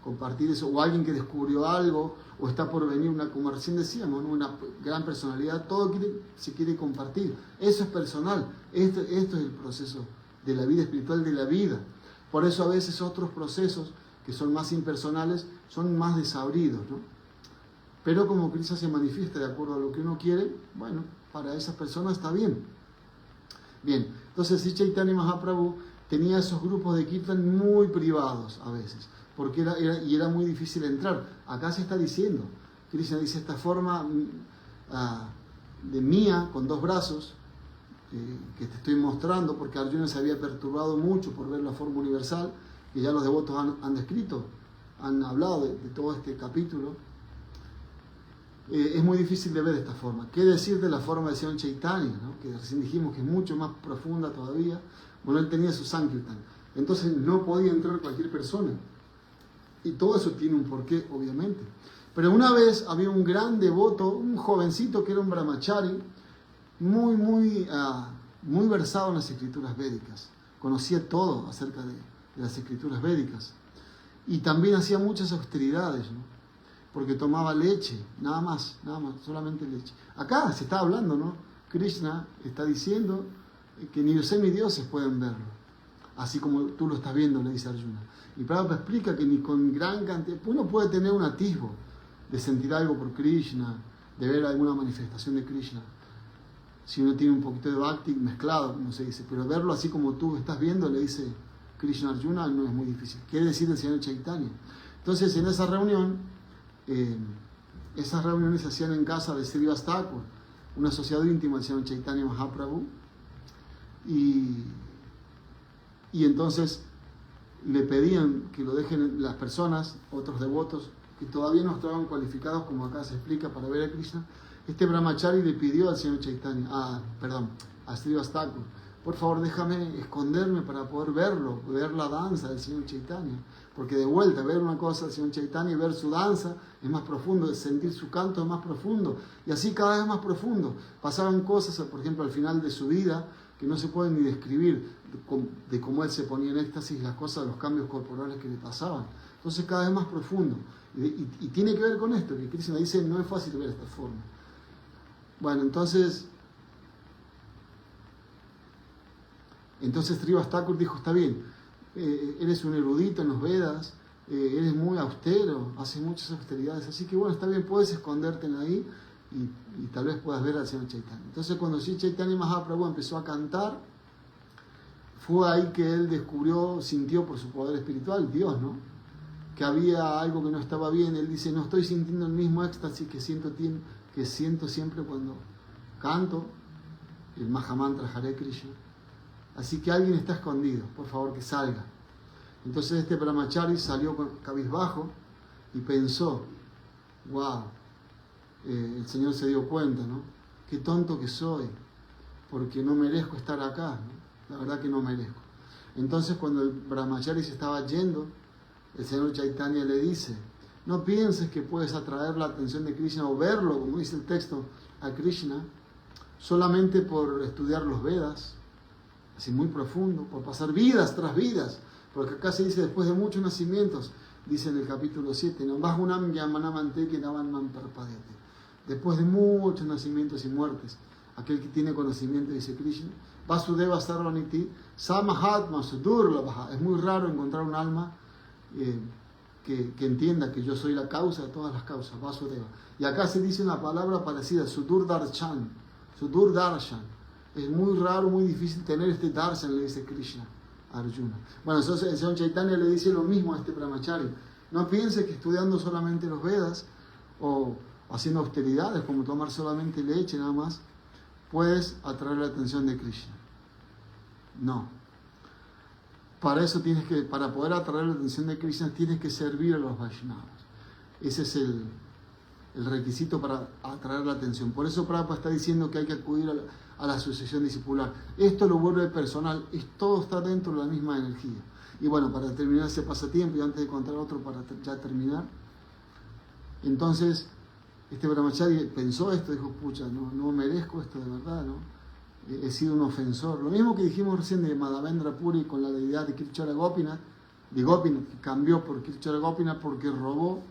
compartir eso, o alguien que descubrió algo, o está por venir como recién decíamos, ¿no? Una gran personalidad, todo se quiere compartir. Eso es personal, esto es el proceso de la vida espiritual de la vida. Por eso a veces otros procesos que son más impersonales son más desabridos, ¿no? Pero como Krishna se manifiesta de acuerdo a lo que uno quiere, bueno, para esas personas está bien. Bien, entonces Sri Chaitanya Mahaprabhu tenía esos grupos de Kirtan muy privados a veces, porque era muy difícil entrar. Acá se está diciendo, Krishna dice esta forma de mía, con dos brazos, que te estoy mostrando, porque Arjuna se había perturbado mucho por ver la forma universal, que ya los devotos han descrito, han hablado de todo este capítulo. Es muy difícil de ver de esta forma. ¿Qué decir de la forma de Señor Chaitanya, ¿no? Que recién dijimos que es mucho más profunda todavía? Bueno, él tenía su Sankirtan, entonces no podía entrar cualquier persona. Y todo eso tiene un porqué, obviamente. Pero una vez había un gran devoto, un jovencito que era un brahmachari, muy versado en las escrituras védicas. Conocía todo acerca de las escrituras védicas. Y también hacía muchas austeridades, ¿no? Porque tomaba leche, nada más, solamente leche. Acá se está hablando, ¿no? Krishna está diciendo que ni los semidioses pueden verlo, así como tú lo estás viendo, le dice Arjuna. Y Prabhupada explica que ni con gran cantidad, uno puede tener un atisbo de sentir algo por Krishna, de ver alguna manifestación de Krishna, si uno tiene un poquito de bhakti mezclado, como se dice, pero verlo así como tú estás viendo, le dice Krishna a Arjuna, no es muy difícil. ¿Qué decir del Señor Chaitanya? Entonces, en esa reunión, esas reuniones se hacían en casa de Srivas Thakur, un asociado íntimo del Señor Chaitanya Mahaprabhu, y entonces le pedían que lo dejen las personas, otros devotos, que todavía no estaban cualificados, como acá se explica, para ver a Krishna. Este brahmachari le pidió al Señor Chaitanya, a Srivas Thakur, por favor déjame esconderme para poder verlo, ver la danza del Señor Chaitanya, porque de vuelta, ver una cosa del Señor Chaitanya y ver su danza es más profundo, sentir su canto es más profundo, y así cada vez más profundo. Pasaban cosas, por ejemplo, al final de su vida, que no se pueden ni describir, de cómo él se ponía en éxtasis, las cosas, los cambios corporales que le pasaban. Entonces cada vez más profundo. Y tiene que ver con esto, que Krishna dice, no es fácil ver esta forma. Bueno, entonces Srivas Thakur dijo, está bien, eres un erudito en los Vedas, eres muy austero, haces muchas austeridades, así que bueno, está bien, puedes esconderte ahí y tal vez puedas ver al Señor Chaitanya. Entonces cuando Sri Chaitanya Mahaprabhu empezó a cantar, fue ahí que él sintió por su poder espiritual, Dios, ¿no? Que había algo que no estaba bien. Él dice, no estoy sintiendo el mismo éxtasis que siento siempre cuando canto el Mahamantra Hare Krishna. Así que alguien está escondido, por favor que salga. Entonces este brahmachari salió cabizbajo y pensó, wow, el Señor se dio cuenta, ¿no? Qué tonto que soy, porque no merezco estar acá, ¿no? La verdad que no merezco. Entonces cuando el brahmachari se estaba yendo, el Señor Chaitanya le dice, no pienses que puedes atraer la atención de Krishna o verlo, como dice el texto, a Krishna, solamente por estudiar los Vedas, así muy profundo, por pasar vidas tras vidas, porque acá se dice después de muchos nacimientos, dice en el capítulo 7, ¿no? Después de muchos nacimientos y muertes, aquel que tiene conocimiento, dice Krishna, Vasudeva Sarvaniti, Samahatma Sudurlabha. Es muy raro encontrar un alma que entienda que yo soy la causa de todas las causas, Vasudeva. Y acá se dice una palabra parecida, Sudurdarshan. Es muy raro, muy difícil tener este darshan, le dice Krishna a Arjuna. Bueno, entonces el Señor Chaitanya le dice lo mismo a este brahmachari. No piense que estudiando solamente los Vedas o haciendo austeridades, como tomar solamente leche nada más, puedes atraer la atención de Krishna. No. Para poder atraer la atención de Krishna, tienes que servir a los Vaishnavas. Ese es el requisito para atraer la atención. Por eso Prabhupada está diciendo que hay que acudir a la asociación discipular. Esto lo vuelve personal, todo está dentro de la misma energía. Y bueno, para terminar ese pasatiempo, y antes de contar otro para ya terminar, entonces este brahmachari pensó esto, dijo, pucha, no merezco esto de verdad, ¿no? He sido un ofensor. Lo mismo que dijimos recién de Madhavendra Puri con la deidad de Kirchara Gopinath, que cambió por Kirchara Gopinath porque robó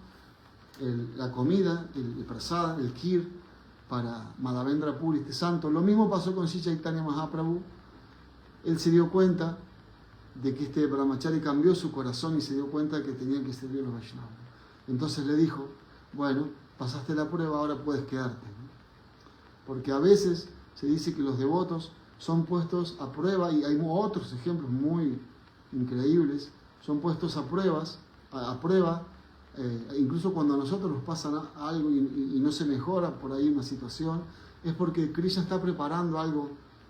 la comida, el prasada, el kir, para Madhavendra Puri, este santo. Lo mismo pasó con Sri Chaitanya Mahaprabhu. Él se dio cuenta de que este brahmachari cambió su corazón y se dio cuenta de que tenían que servir a los Vaishnavas. Entonces le dijo, bueno, pasaste la prueba, ahora puedes quedarte, ¿no? Porque a veces se dice que los devotos son puestos a prueba, y hay otros ejemplos muy increíbles, son puestos a prueba, incluso cuando a nosotros nos pasa algo y no se mejora por ahí una situación, es porque Krishna está preparando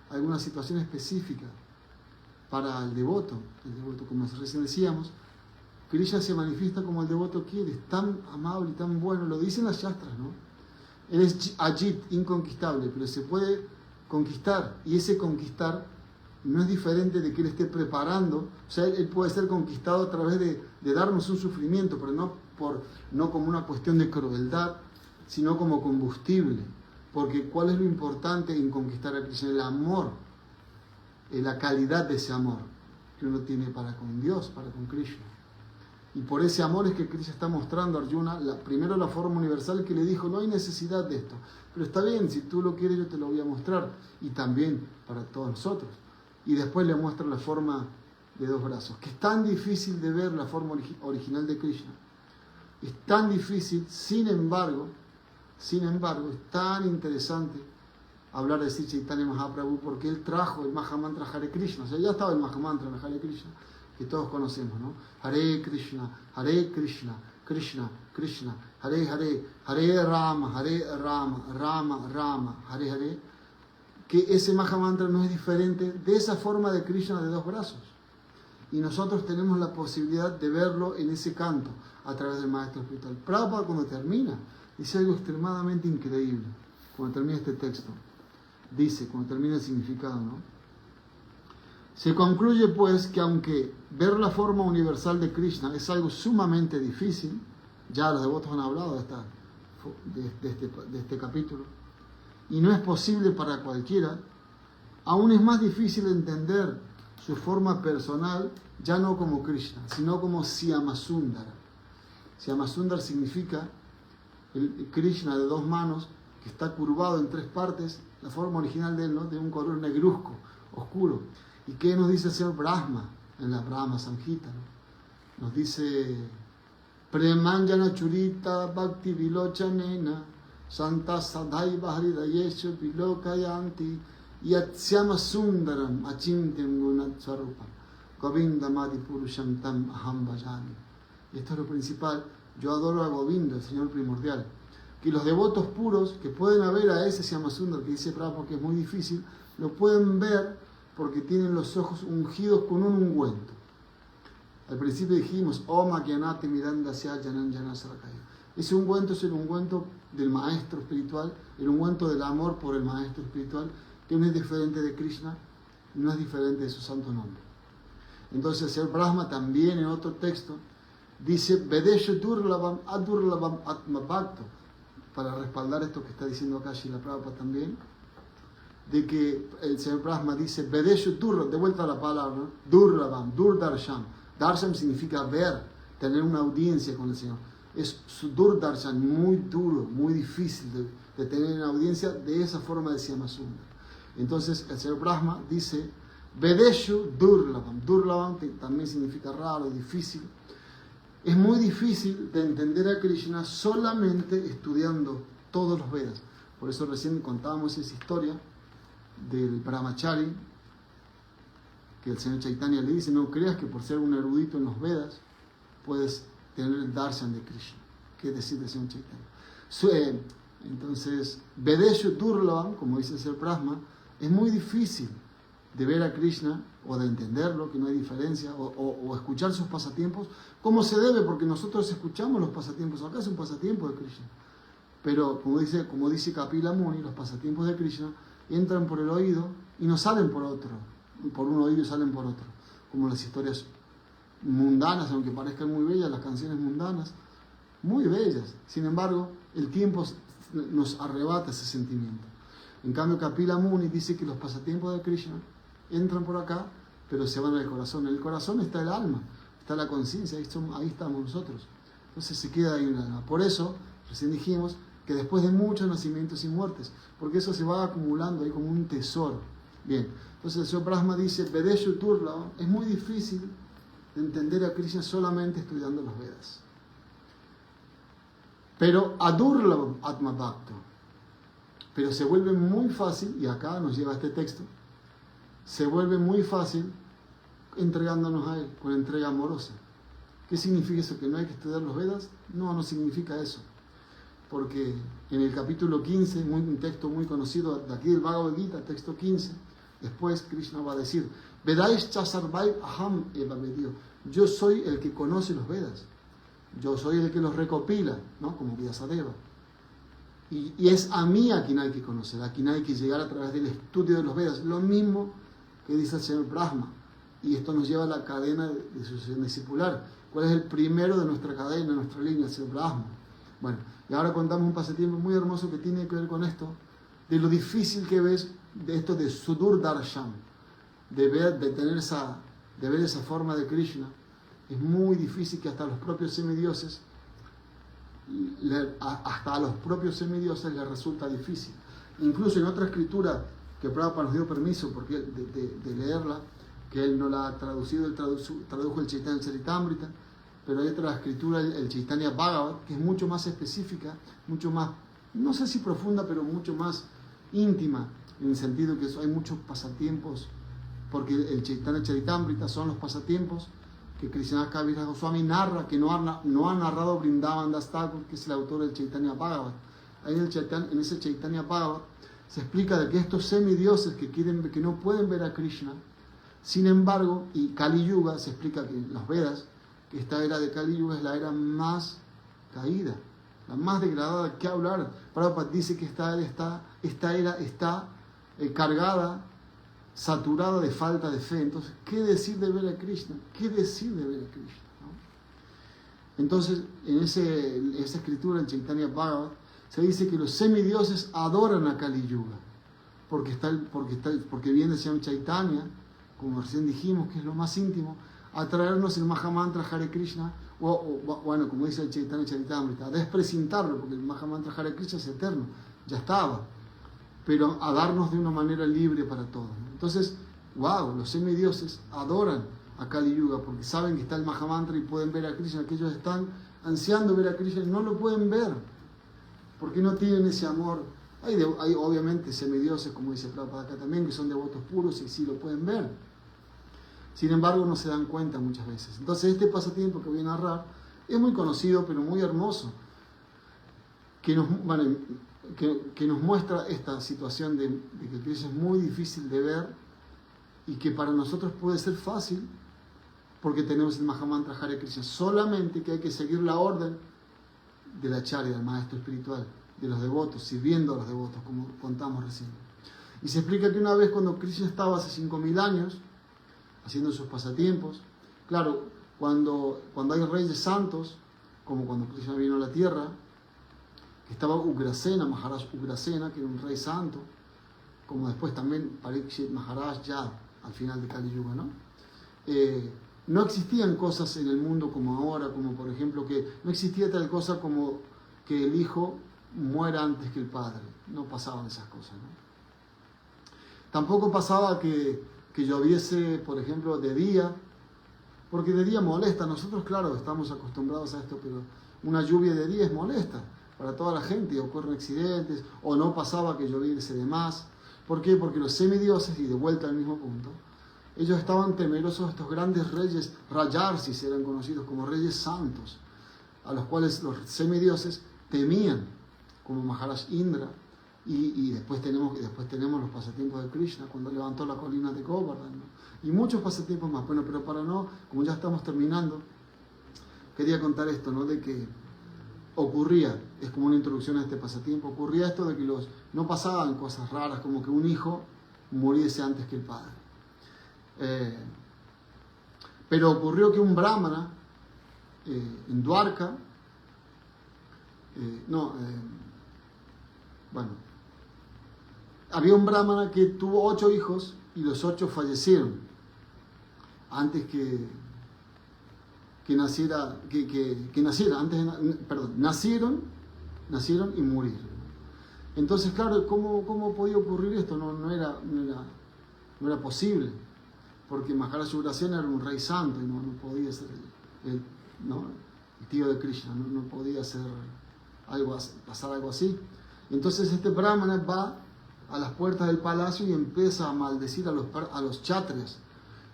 alguna situación específica para el devoto. Como recién decíamos, Krishna se manifiesta como el devoto quiere, es tan amable y tan bueno, lo dicen las Shastras, ¿no? Él es Ajit, inconquistable, pero se puede conquistar, y ese conquistar no es diferente de que Él esté preparando, o sea, Él puede ser conquistado a través de darnos un sufrimiento, pero no como una cuestión de crueldad, sino como combustible, porque ¿cuál es lo importante en conquistar a Krishna? El amor, la calidad de ese amor que uno tiene para con Dios, para con Krishna. Y por ese amor es que Krishna está mostrando a Arjuna, primero la forma universal que le dijo, no hay necesidad de esto, pero está bien, si tú lo quieres yo te lo voy a mostrar, y también para todos nosotros. Y después le muestra la forma de 2 brazos, que es tan difícil de ver la forma original de Krishna. Es tan difícil, sin embargo, es tan interesante hablar de Sri Chaitanya Mahaprabhu, porque él trajo el Mahamantra Hare Krishna, o sea, ya estaba el Mahamantra de Hare Krishna, que todos conocemos, ¿no? Hare Krishna, Krishna, Krishna, Hare Hare, Hare Rama, Rama, Rama, Hare Hare, que ese Mahamantra no es diferente de esa forma de Krishna de 2 brazos. Y nosotros tenemos la posibilidad de verlo en ese canto, a través del Maestro Espiritual. Prabhupada, cuando termina, dice algo extremadamente increíble, cuando termina este texto. Dice, cuando termina el significado, ¿no? Se concluye pues que aunque ver la forma universal de Krishna es algo sumamente difícil, ya los devotos han hablado de este capítulo, y no es posible para cualquiera, aún es más difícil entender su forma personal, ya no como Krishna, sino como Syamasundara. Syamasundara significa el Krishna de 2 manos, que está curvado en 3 partes, la forma original de él, ¿no? De un color negruzco, oscuro. ¿Y qué nos dice el señor Brahma en la Brahma Samhita, ¿no? Nos dice Premanjana Churita Bhakti Vilochanena Santa Sadhaiva Hridayeshu Vilokayanti Yatsyama Sundaram Achimtem Gunat Sarupam Govinda Madi Purusham Tam Aham Bhajami. Y esto es lo principal. Yo adoro a Govinda, el Señor primordial. Que los devotos puros que pueden ver a ese Syamasundar, que dice Prabhupada que es muy difícil, lo pueden ver porque tienen los ojos ungidos con un ungüento. Al principio dijimos, Oma Gyanate Miranda Sya Janan Janasarakaya. Ese ungüento es el ungüento del maestro espiritual, el ungüento del amor por el maestro espiritual, que no es diferente de Krishna, no es diferente de su santo nombre. Entonces el señor Brahma también en otro texto dice, Vedeshu Durlavam Adurlavam Atmabhakto, para respaldar esto que está diciendo acá Srila Prabhupada también, de que el señor Brahma dice, Vedeshu Durlavam, de vuelta a la palabra, ¿no? Durlavam, Durdarsham. Darshan significa ver, tener una audiencia con el Señor. Es su Durdarshan, muy duro, muy difícil de tener una audiencia de esa forma de Syamasundara. Entonces el señor Brahma dice, Vedeshu Durlavam. Durlavam también significa raro, difícil. Es muy difícil de entender a Krishna solamente estudiando todos los Vedas. Por eso recién contábamos esa historia del Brahmachari, que el señor Chaitanya le dice, no creas que por ser un erudito en los Vedas puedes tener el darshan de Krishna. ¿Qué decir del señor Chaitanya? Entonces, Vedeshu Durlavam, como dice el señor Brahma, es muy difícil de ver a Krishna o de entenderlo, que no hay diferencia, o escuchar sus pasatiempos, como se debe, porque nosotros escuchamos los pasatiempos, acá es un pasatiempo de Krishna. Pero como dice Kapila Muni, los pasatiempos de Krishna entran por el oído y no salen por otro, por un oído y salen por otro, como las historias mundanas, aunque parezcan muy bellas, las canciones mundanas, muy bellas, sin embargo, el tiempo nos arrebata ese sentimiento. En cambio, Kapila Muni dice que los pasatiempos de Krishna entran por acá, pero se van al corazón. En el corazón está el alma, está la conciencia, ahí estamos nosotros. Entonces se queda ahí una alma. Por eso, recién dijimos que después de muchos nacimientos y muertes, porque eso se va acumulando ahí como un tesoro. Bien, entonces el señor Brahma dice, Vedeshu Durlavam, es muy difícil de entender a Krishna solamente estudiando los Vedas. Pero Adurlavam Atmabhakto. Pero se vuelve muy fácil, y acá nos lleva este texto, se vuelve muy fácil entregándonos a Él, con entrega amorosa. ¿Qué significa eso? ¿Que no hay que estudiar los Vedas? No, no significa eso. Porque en el capítulo 15, un texto muy conocido de aquí del Bhagavad Gita, texto 15, después Krishna va a decir, Vedais chasarvai aham eva vedio. Yo soy el que conoce los Vedas. Yo soy el que los recopila, ¿no? Como Vyasadeva. Y es a mí a quien hay que conocer, a quien hay que llegar a través del estudio de los Vedas. Lo mismo que dice el señor Brahma. Y esto nos lleva a la cadena de sucesión discipular. ¿Cuál es el primero de nuestra cadena, nuestra línea? El señor Brahma. Bueno, y ahora contamos un pasatiempo muy hermoso que tiene que ver con esto, de lo difícil que ves de esto de Sudur Darshan, de ver esa forma de Krishna. Es muy difícil que hasta a los propios semidioses les resulta difícil. Incluso en otra escritura que Prabhupada nos dio permiso de leerla, que él no la ha traducido, él tradujo el Chaitanya Charitamrita, pero hay otra escritura, el Chaitanya Bhagavat, que es mucho más específica, mucho más, no sé si profunda, pero mucho más íntima, en el sentido que hay muchos pasatiempos, porque el Chaitanya Charitamrita son los pasatiempos que Krishna Kaviraj Goswami narra, que no ha narrado Vrindavan Das Thakur, que es el autor del Chaitanya Bhagavat. Ahí en ese Chaitanya Bhagavat se explica de que estos semidioses que no pueden ver a Krishna, sin embargo, y Kali Yuga, se explica que en los Vedas, que esta era de Kali Yuga es la era más caída, la más degradada. ¿Qué hablar? Prabhupada dice que esta era está cargada, saturada de falta de fe. Entonces, ¿qué decir de ver a Krishna? ¿Qué decir de ver a Krishna? ¿No? Entonces, en esa escritura, en Chaitanya Bhagavat, se dice que los semidioses adoran a Kali Yuga, porque viene el Señor Chaitanya, como recién dijimos, que es lo más íntimo, a traernos el Mahamantra Hare Krishna, bueno, como dice el Chaitanya Charitamrita, a desprecintarlo, porque el Mahamantra Hare Krishna es eterno, ya estaba, pero a darnos de una manera libre para todos. Entonces, los semidioses adoran a Kali Yuga, porque saben que está el Mahamantra y pueden ver a Krishna, que ellos están ansiando ver a Krishna y no lo pueden ver, porque no tienen ese amor. Hay obviamente semidioses, como dice Prabhupada acá también, que son devotos puros y sí lo pueden ver. Sin embargo, no se dan cuenta muchas veces. Entonces, este pasatiempo que voy a narrar es muy conocido, pero muy hermoso, que nos muestra esta situación de que Krishna es muy difícil de ver y que para nosotros puede ser fácil porque tenemos el Mahamantra Hare Krishna. Solamente que hay que seguir la orden del acharya, del maestro espiritual, de los devotos, sirviendo a los devotos, como contamos recién. Y se explica que una vez cuando Krishna estaba hace 5.000 años, haciendo sus pasatiempos, claro, cuando hay reyes santos, como cuando Krishna vino a la tierra, que estaba Ugrasena, Maharaj Ugrasena, que era un rey santo, como después también Parikshit Maharaj ya al final de Kali Yuga, ¿no? No existían cosas en el mundo como ahora, como por ejemplo que no existía tal cosa como que el hijo muera antes que el padre. No pasaban esas cosas, ¿no? Tampoco pasaba que lloviese, por ejemplo, de día, porque de día molesta. Nosotros, claro, estamos acostumbrados a esto, pero una lluvia de día es molesta para toda la gente, ocurren accidentes, o no pasaba que lloviese de más. ¿Por qué? Porque los semidioses, y de vuelta al mismo punto, ellos estaban temerosos de estos grandes reyes, Rajarsis eran conocidos como reyes santos, a los cuales los semidioses temían, como Maharaj Indra, y después tenemos los pasatiempos de Krishna, cuando levantó la colina de Govardhan, ¿no? Y muchos pasatiempos más. Bueno, pero para no, como ya estamos terminando, quería contar esto, ¿no? De que ocurría, es como una introducción a este pasatiempo, ocurría esto de que no pasaban cosas raras, como que un hijo muriese antes que el padre. Pero ocurrió que un brahmana en Dwarka, había un brahmana que tuvo 8 hijos y los 8 fallecieron antes nacieron y murieron. Entonces, claro, ¿cómo podía ocurrir esto? No era posible, porque Maharaj Ugrasena era un rey santo y no podía ser el tío de Krishna, no podía ser pasar algo así. Entonces este brahmana va a las puertas del palacio y empieza a maldecir a los chátrias.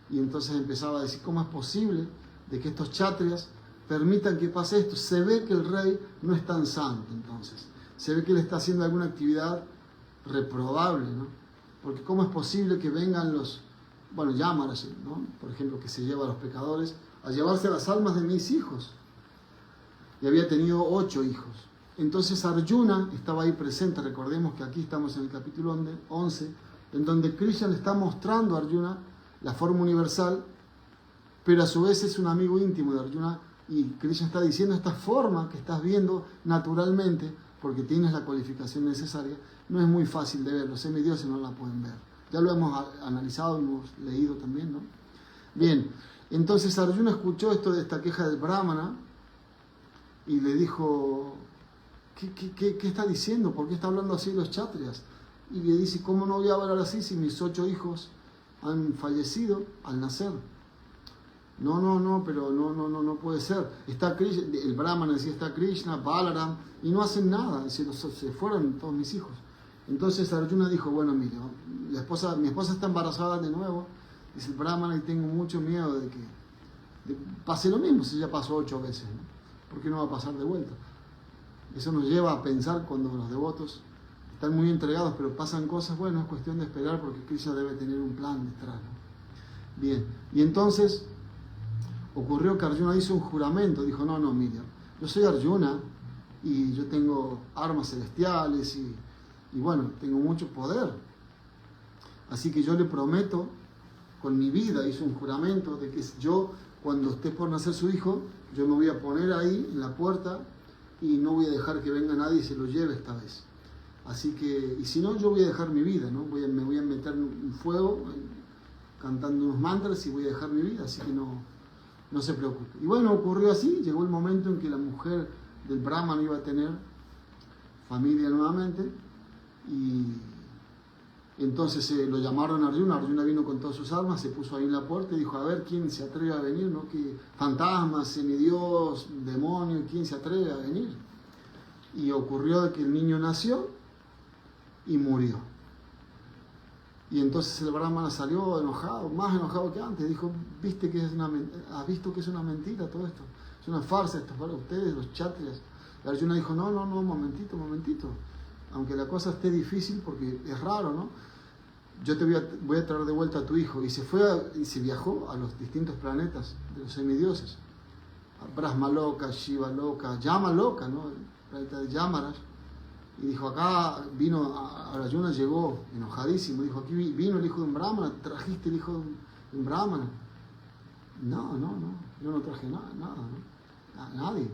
Y entonces empezaba a decir, ¿cómo es posible de que estos chátrias permitan que pase esto? Se ve que el rey no es tan santo, entonces. Se ve que él está haciendo alguna actividad reprobable, ¿no? Porque ¿cómo es posible que vengan Yámaras, ¿no? Por ejemplo, que se lleva a los pecadores, a llevarse las almas de mis hijos? Y había tenido 8 hijos. Entonces Arjuna estaba ahí presente. Recordemos que aquí estamos en el capítulo 11, en donde Krishna le está mostrando a Arjuna la forma universal, pero a su vez es un amigo íntimo de Arjuna, y Krishna está diciendo, esta forma que estás viendo naturalmente, porque tienes la cualificación necesaria, no es muy fácil de ver, los semidioses no la pueden ver. Ya lo hemos analizado, hemos leído también, ¿no? Bien, entonces Arjuna escuchó esta queja del Brahmana y le dijo, ¿qué está diciendo? ¿Por qué está hablando así de los chátrias? Y le dice, ¿cómo no voy a hablar así si mis 8 hijos han fallecido al nacer? No, pero no puede ser. Está Krishna, el Brahmana decía, está Krishna, Balaram, y no hacen nada, se fueron todos mis hijos. Entonces Arjuna dijo, bueno, mire, mi esposa está embarazada de nuevo, dice el Brahmana, y tengo mucho miedo de que pase lo mismo, si ya pasó 8 veces, ¿no? ¿Por qué no va a pasar de vuelta? Eso nos lleva a pensar cuando los devotos están muy entregados, pero pasan cosas, bueno, es cuestión de esperar porque Krishna debe tener un plan detrás, ¿no? Bien, y entonces ocurrió que Arjuna hizo un juramento, dijo, no, mira, yo soy Arjuna y yo tengo armas celestiales y bueno, tengo mucho poder. Así que yo le prometo con mi vida, hizo un juramento de que yo, cuando esté por nacer su hijo, yo me voy a poner ahí en la puerta y no voy a dejar que venga nadie y se lo lleve esta vez. Así que, y si no, yo voy a dejar mi vida, ¿no? Me voy a meter en un fuego cantando unos mantras y voy a dejar mi vida, así que no se preocupe. Y bueno, ocurrió así, llegó el momento en que la mujer del Brahman iba a tener familia nuevamente, y entonces lo llamaron a Arjuna. Arjuna vino con todas sus armas, se puso ahí en la puerta y dijo, a ver, ¿quién se atreve a venir? ¿No? Que fantasmas, semidios, demonio, ¿quién se atreve a venir? Y ocurrió que el niño nació y murió. Y entonces el Brahmana salió enojado, más enojado que antes. Dijo, ¿has visto que es una mentira todo esto? Es una farsa, esto es para ustedes, los chátrias. Y Arjuna dijo, no, momentito. Aunque la cosa esté difícil, porque es raro, ¿no? Yo te voy a traer de vuelta a tu hijo. Y se viajó a los distintos planetas de los semidioses. A Brahma Loka, Shiva Loka, Yama Loka, ¿no? El planeta de Yamaras. Y dijo, acá Arjuna llegó enojadísimo, dijo, aquí vino el hijo de un Brahmana, trajiste el hijo de un Brahmana. No, yo no traje nada, ¿no? A nadie.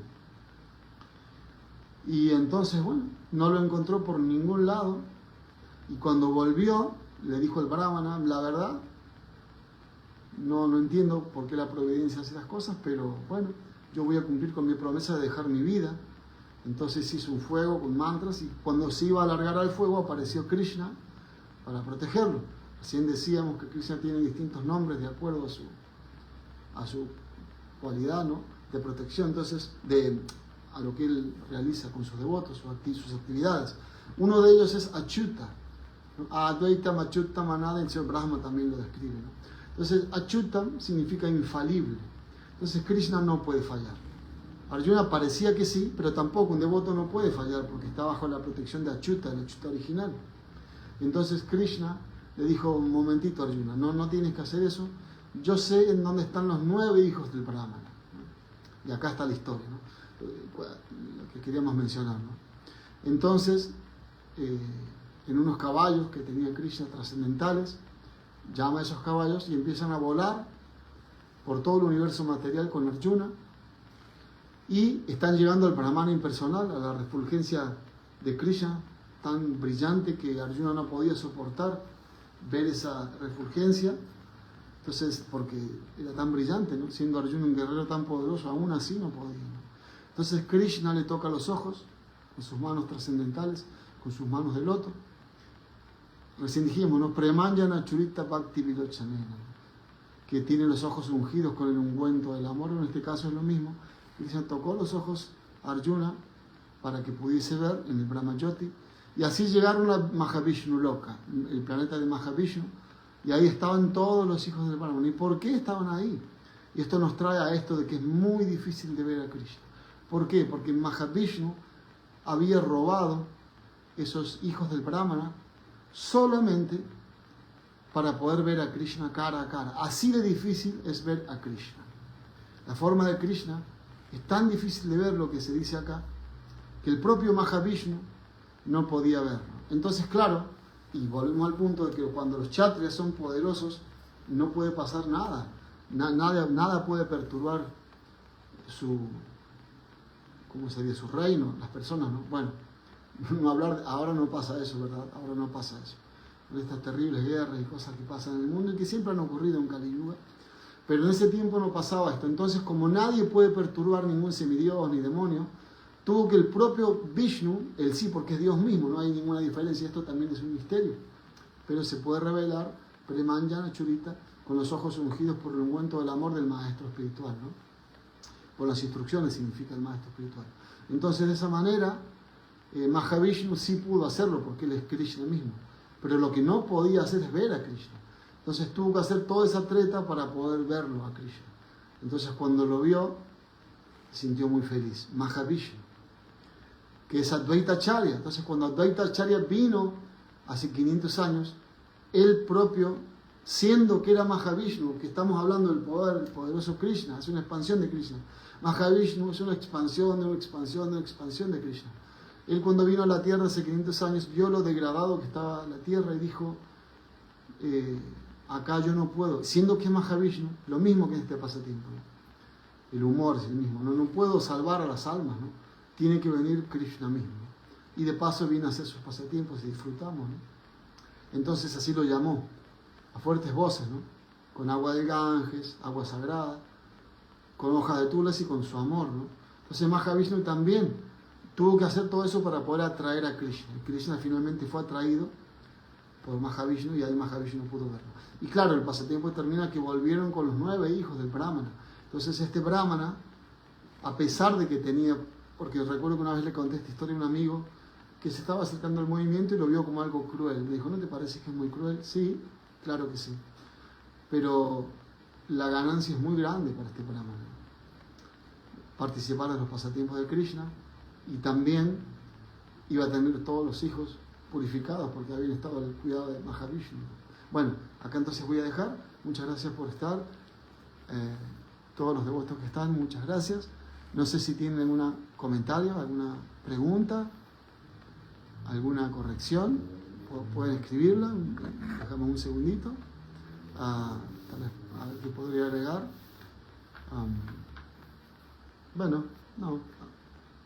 Y entonces, bueno, no lo encontró por ningún lado, y cuando volvió, le dijo el Brahmana, la verdad, no entiendo por qué la providencia hace las cosas, pero bueno, yo voy a cumplir con mi promesa de dejar mi vida. Entonces hizo un fuego con mantras, y cuando se iba a alargar al fuego apareció Krishna para protegerlo. Recién decíamos que Krishna tiene distintos nombres de acuerdo a su cualidad, ¿no? De protección, entonces a lo que él realiza con sus devotos, sus actividades. Uno de ellos es Achyuta, ¿no? Advaitam Achyutam Anada, el señor Brahma también lo describe, ¿no? Entonces Achyutam significa infalible. Entonces Krishna no puede fallar. Arjuna parecía que sí, pero tampoco, un devoto no puede fallar porque está bajo la protección de Achyuta, el Achyuta original. Entonces Krishna le dijo, un momentito Arjuna, no tienes que hacer eso, yo sé en dónde están los 9 hijos del Brahmana. Y acá está la historia, ¿no? Lo que queríamos mencionar, ¿no? Entonces, en unos caballos que tenía Krishna trascendentales, llama a esos caballos y empiezan a volar por todo el universo material con Arjuna, y están llegando al Brahmana impersonal, a la refulgencia de Krishna tan brillante que Arjuna no podía soportar ver esa refulgencia. Entonces, porque era tan brillante, ¿no? Siendo Arjuna un guerrero tan poderoso, aún así no podía, ¿no? Entonces Krishna le toca los ojos con sus manos trascendentales, con sus manos de loto. Recién dijimos, ¿no? Premanjana Churita Bhakti Vilochanena, que tiene los ojos ungidos con el ungüento del amor. En este caso es lo mismo. Krishna tocó los ojos a Arjuna para que pudiese ver en el Brahmayoti, Y así llegaron a Mahavishnu Loka, el planeta de Mahavishnu, y ahí estaban todos los hijos del Brahman. ¿Y por qué estaban ahí? Y esto nos trae a esto de que es muy difícil de ver a Krishna. ¿Por qué? Porque Mahavishnu había robado esos hijos del Brahmana solamente para poder ver a Krishna cara a cara. Así de difícil es ver a Krishna. La forma de Krishna es tan difícil de ver, lo que se dice acá, que el propio Mahavishnu no podía verlo. Entonces, claro, y volvemos al punto de que cuando los kshatriyas son poderosos, no puede pasar nada. Nada puede perturbar su reino, las personas, ¿no? Bueno, ahora no pasa eso, ¿verdad? Ahora no pasa eso. Con estas terribles guerras y cosas que pasan en el mundo y que siempre han ocurrido en Kali Yuga. Pero en ese tiempo no pasaba esto. Entonces, como nadie puede perturbar ningún semidios ni demonio, tuvo que el propio Vishnu, él sí, porque es Dios mismo, no hay ninguna diferencia, esto también es un misterio, pero se puede revelar Premanjana Churita con los ojos ungidos por el ungüento del amor del maestro espiritual, ¿no? Por las instrucciones significa el maestro espiritual. Entonces, de esa manera, Mahavishnu sí pudo hacerlo porque él es Krishna mismo, pero lo que no podía hacer es ver a Krishna. Entonces tuvo que hacer toda esa treta para poder verlo a Krishna. Entonces cuando lo vio, se sintió muy feliz. Mahavishnu, que es Advaita Acharya. Entonces cuando Advaita Acharya vino hace 500 años, él propio, siendo que era Mahavishnu, que estamos hablando del poder, el poderoso Krishna, es una expansión de Krishna. Mahavishnu es una expansión de Krishna. Él cuando vino a la tierra hace 500 años, vio lo degradado que estaba la tierra y dijo, acá yo no puedo, siendo que es Mahavishnu, lo mismo que en este pasatiempo, ¿no? El humor es el mismo, no puedo salvar a las almas, ¿no? Tiene que venir Krishna mismo, ¿no? Y de paso viene a hacer sus pasatiempos y disfrutamos, ¿no? Entonces así lo llamó, a fuertes voces, ¿no? Con agua de Ganges, agua sagrada, con hojas de tulasi y con su amor, ¿no? Entonces Mahavishnu también tuvo que hacer todo eso para poder atraer a Krishna. Y Krishna finalmente fue atraído por Mahavishnu y ahí Mahavishnu pudo verlo. Y claro, el pasatiempo termina que volvieron con los 9 hijos del Brahmana. Entonces este Brahmana, a pesar de que tenía, porque recuerdo que una vez le conté esta historia a un amigo que se estaba acercando al movimiento y lo vio como algo cruel. Me dijo, ¿no te parece que es muy cruel? Sí, claro que sí. Pero la ganancia es muy grande para este Brahmana. Participar de los pasatiempos de Krishna y también iba a tener todos los hijos purificados porque habían estado al cuidado de Mahavishnu. Bueno, acá entonces voy a dejar. Muchas gracias por estar. Todos los devotos que están, muchas gracias. No sé si tienen algún comentario, alguna pregunta, alguna corrección. Pueden escribirla. Dejamos un segundito. Tal vez a ver qué podría agregar. Bueno, no.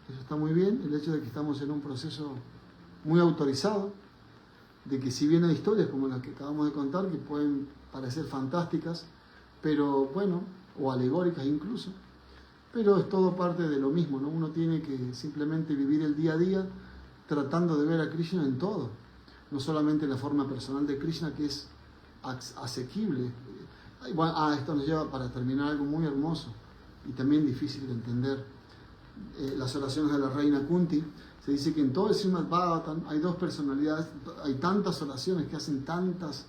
Eso está muy bien. El hecho de que estamos en un proceso muy autorizado, de que si bien hay historias como las que acabamos de contar, que pueden parecer fantásticas, pero bueno, o alegóricas incluso, pero es todo parte de lo mismo, ¿no? Uno tiene que simplemente vivir el día a día tratando de ver a Krishna en todo, no solamente la forma personal de Krishna, que es asequible. Esto nos lleva para terminar algo muy hermoso y también difícil de entender. Las oraciones de la reina Kunti. Se dice que en todo el Srimad Bhagavatam hay 2 personalidades, hay tantas oraciones que hacen tantas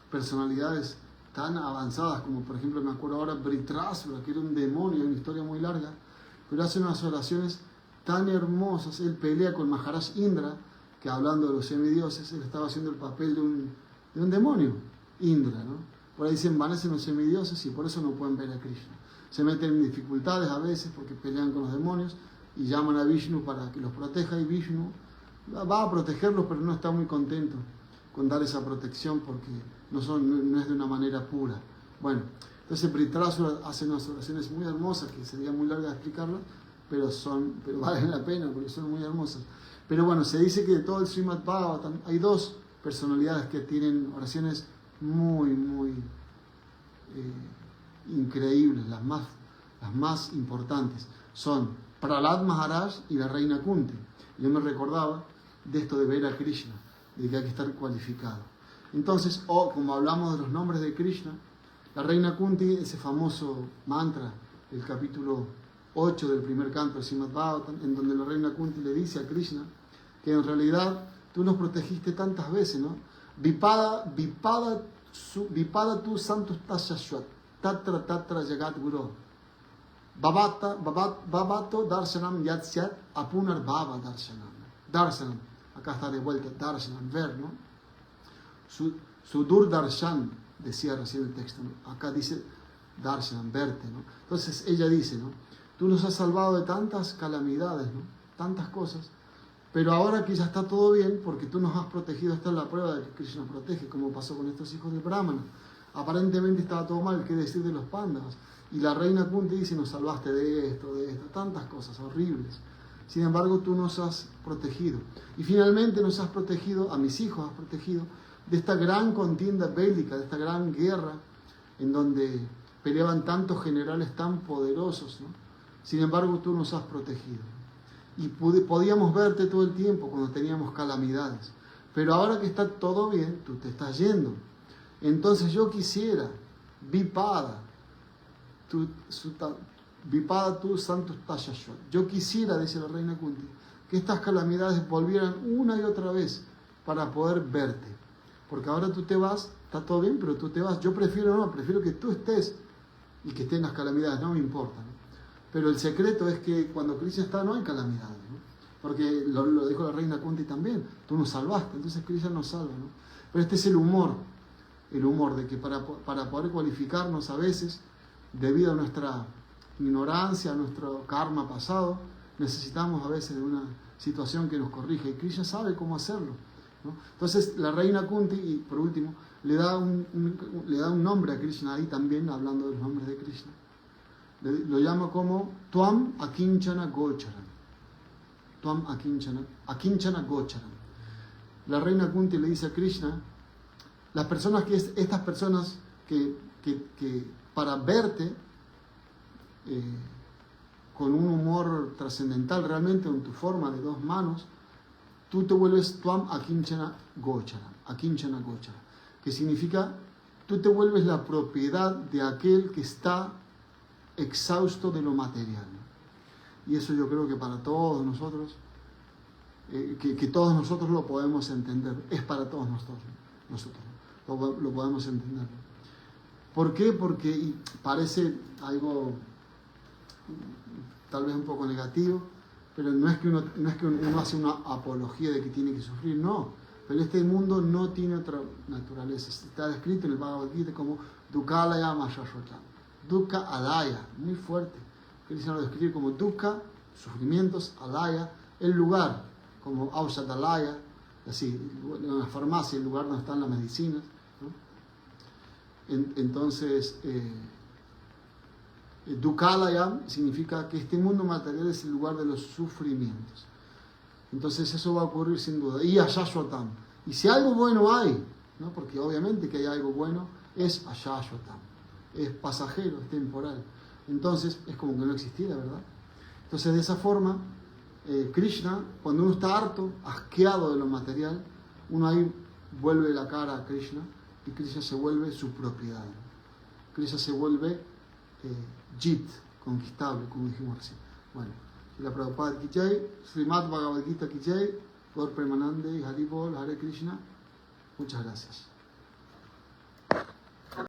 personalidades tan avanzadas, como por ejemplo me acuerdo ahora Vritrasura, que era un demonio, una historia muy larga, pero hace unas oraciones tan hermosas. Él pelea con Maharaj Indra, que hablando de los semidioses, él estaba haciendo el papel de un demonio, Indra, ¿no? Por ahí se envanecen los semidioses y por eso no pueden ver a Krishna. Se meten en dificultades a veces porque pelean con los demonios y llaman a Vishnu para que los proteja, y Vishnu va a protegerlos, pero no está muy contento con dar esa protección porque no es de una manera pura. Bueno, entonces Vritrasura hace unas oraciones muy hermosas, que sería muy larga de explicarlas, pero valen la pena porque son muy hermosas. Pero bueno, se dice que de todo el Srimad Bhagavatam hay 2 personalidades que tienen oraciones muy, muy increíbles, las más importantes. Son Prahlad Maharaj y la reina Kunti. Yo me recordaba de esto de ver a Krishna, de que hay que estar cualificado. Entonces, como hablamos de los nombres de Krishna, la reina Kunti, ese famoso mantra del capítulo 8 del primer canto del Srimad Bhagavatam, en donde la reina Kunti le dice a Krishna que en realidad tú nos protegiste tantas veces, ¿no? Vipada tu santus tasashwat, tatra tatra jagat guru. Babato darshanam yatsyat apunar baba darshanam. Darshanam, acá está de vuelta, darshanam, ver, ¿no? Sudur darshan, decía recién el texto, ¿no? Acá dice darshanam, verte, ¿no? Entonces ella dice, ¿no? Tú nos has salvado de tantas calamidades, ¿no? Tantas cosas, pero ahora que ya está todo bien, porque tú nos has protegido, esta es la prueba de que Krishna protege, como pasó con estos hijos de Brahmana. Aparentemente estaba todo mal, ¿qué decir de los Pándavas? Y la reina Kunti dice, nos salvaste de esto, tantas cosas horribles. Sin embargo, tú nos has protegido. Y finalmente nos has protegido, a mis hijos has protegido, de esta gran contienda bélica, de esta gran guerra, en donde peleaban tantos generales tan poderosos, ¿no? Sin embargo, tú nos has protegido. Y podíamos verte todo el tiempo cuando teníamos calamidades. Pero ahora que está todo bien, tú te estás yendo. Entonces yo quisiera, Vipada tu santus tashashwat. Yo quisiera, dice la reina Kunti, que estas calamidades volvieran una y otra vez para poder verte. Porque ahora tú te vas, está todo bien, pero tú te vas. Yo prefiero que tú estés y que estén las calamidades, no me importa, ¿no? Pero el secreto es que cuando Krishna está no hay calamidades, ¿no? Porque lo dijo la reina Kunti también, tú nos salvaste, entonces Krishna nos salva, ¿no? Pero este es el humor de que para poder cualificarnos a veces, debido a nuestra ignorancia, a nuestro karma pasado, necesitamos a veces de una situación que nos corrija, y Krishna sabe cómo hacerlo, ¿no? Entonces la reina Kunti, y por último, le da un nombre a Krishna ahí también, hablando de los nombres de Krishna. Lo llama como Tuam Akinchana Gocharam. Tuam Akinchana Gocharam. La reina Kunti le dice a Krishna, estas personas que para verte con un humor trascendental realmente, en tu forma de dos manos, tú te vuelves Tuam Akinchana Gocharam, que significa tú te vuelves la propiedad de aquel que está exhausto de lo material. Y eso yo creo que para todos nosotros, que todos nosotros lo podemos entender, es para todos nosotros lo podemos entender. ¿Por qué? Porque parece algo tal vez un poco negativo, pero no es que uno hace una apología de que tiene que sufrir, no. Pero este mundo no tiene otra naturaleza. Está descrito en el Bhagavad Gita como Dukkalaya Mashashvatam. Dukkha alaya, muy fuerte. Krishna lo describe como Dukkha, sufrimientos, alaya, el lugar, como Aushadalaya, así, en la farmacia, el lugar donde están las medicinas, ¿no? Entonces, Dukkalaya significa que este mundo material es el lugar de los sufrimientos. Entonces eso va a ocurrir sin duda. Y Ashashvatam. Y si algo bueno hay, ¿no? Porque obviamente que hay algo bueno, es Ashashvatam. Es pasajero, es temporal. Entonces es como que no existiera, ¿verdad? Entonces de esa forma, Krishna, cuando uno está harto, asqueado de lo material, uno ahí vuelve la cara a Krishna y Krishna se vuelve su propiedad. Krishna se vuelve Jit, conquistable, como dijimos recién. Bueno, la Prabhupada Ki Jai, Srimad Bhagavad Gita Ki Jai, Gaur Premanande y Haribol, Hare Krishna. Muchas gracias.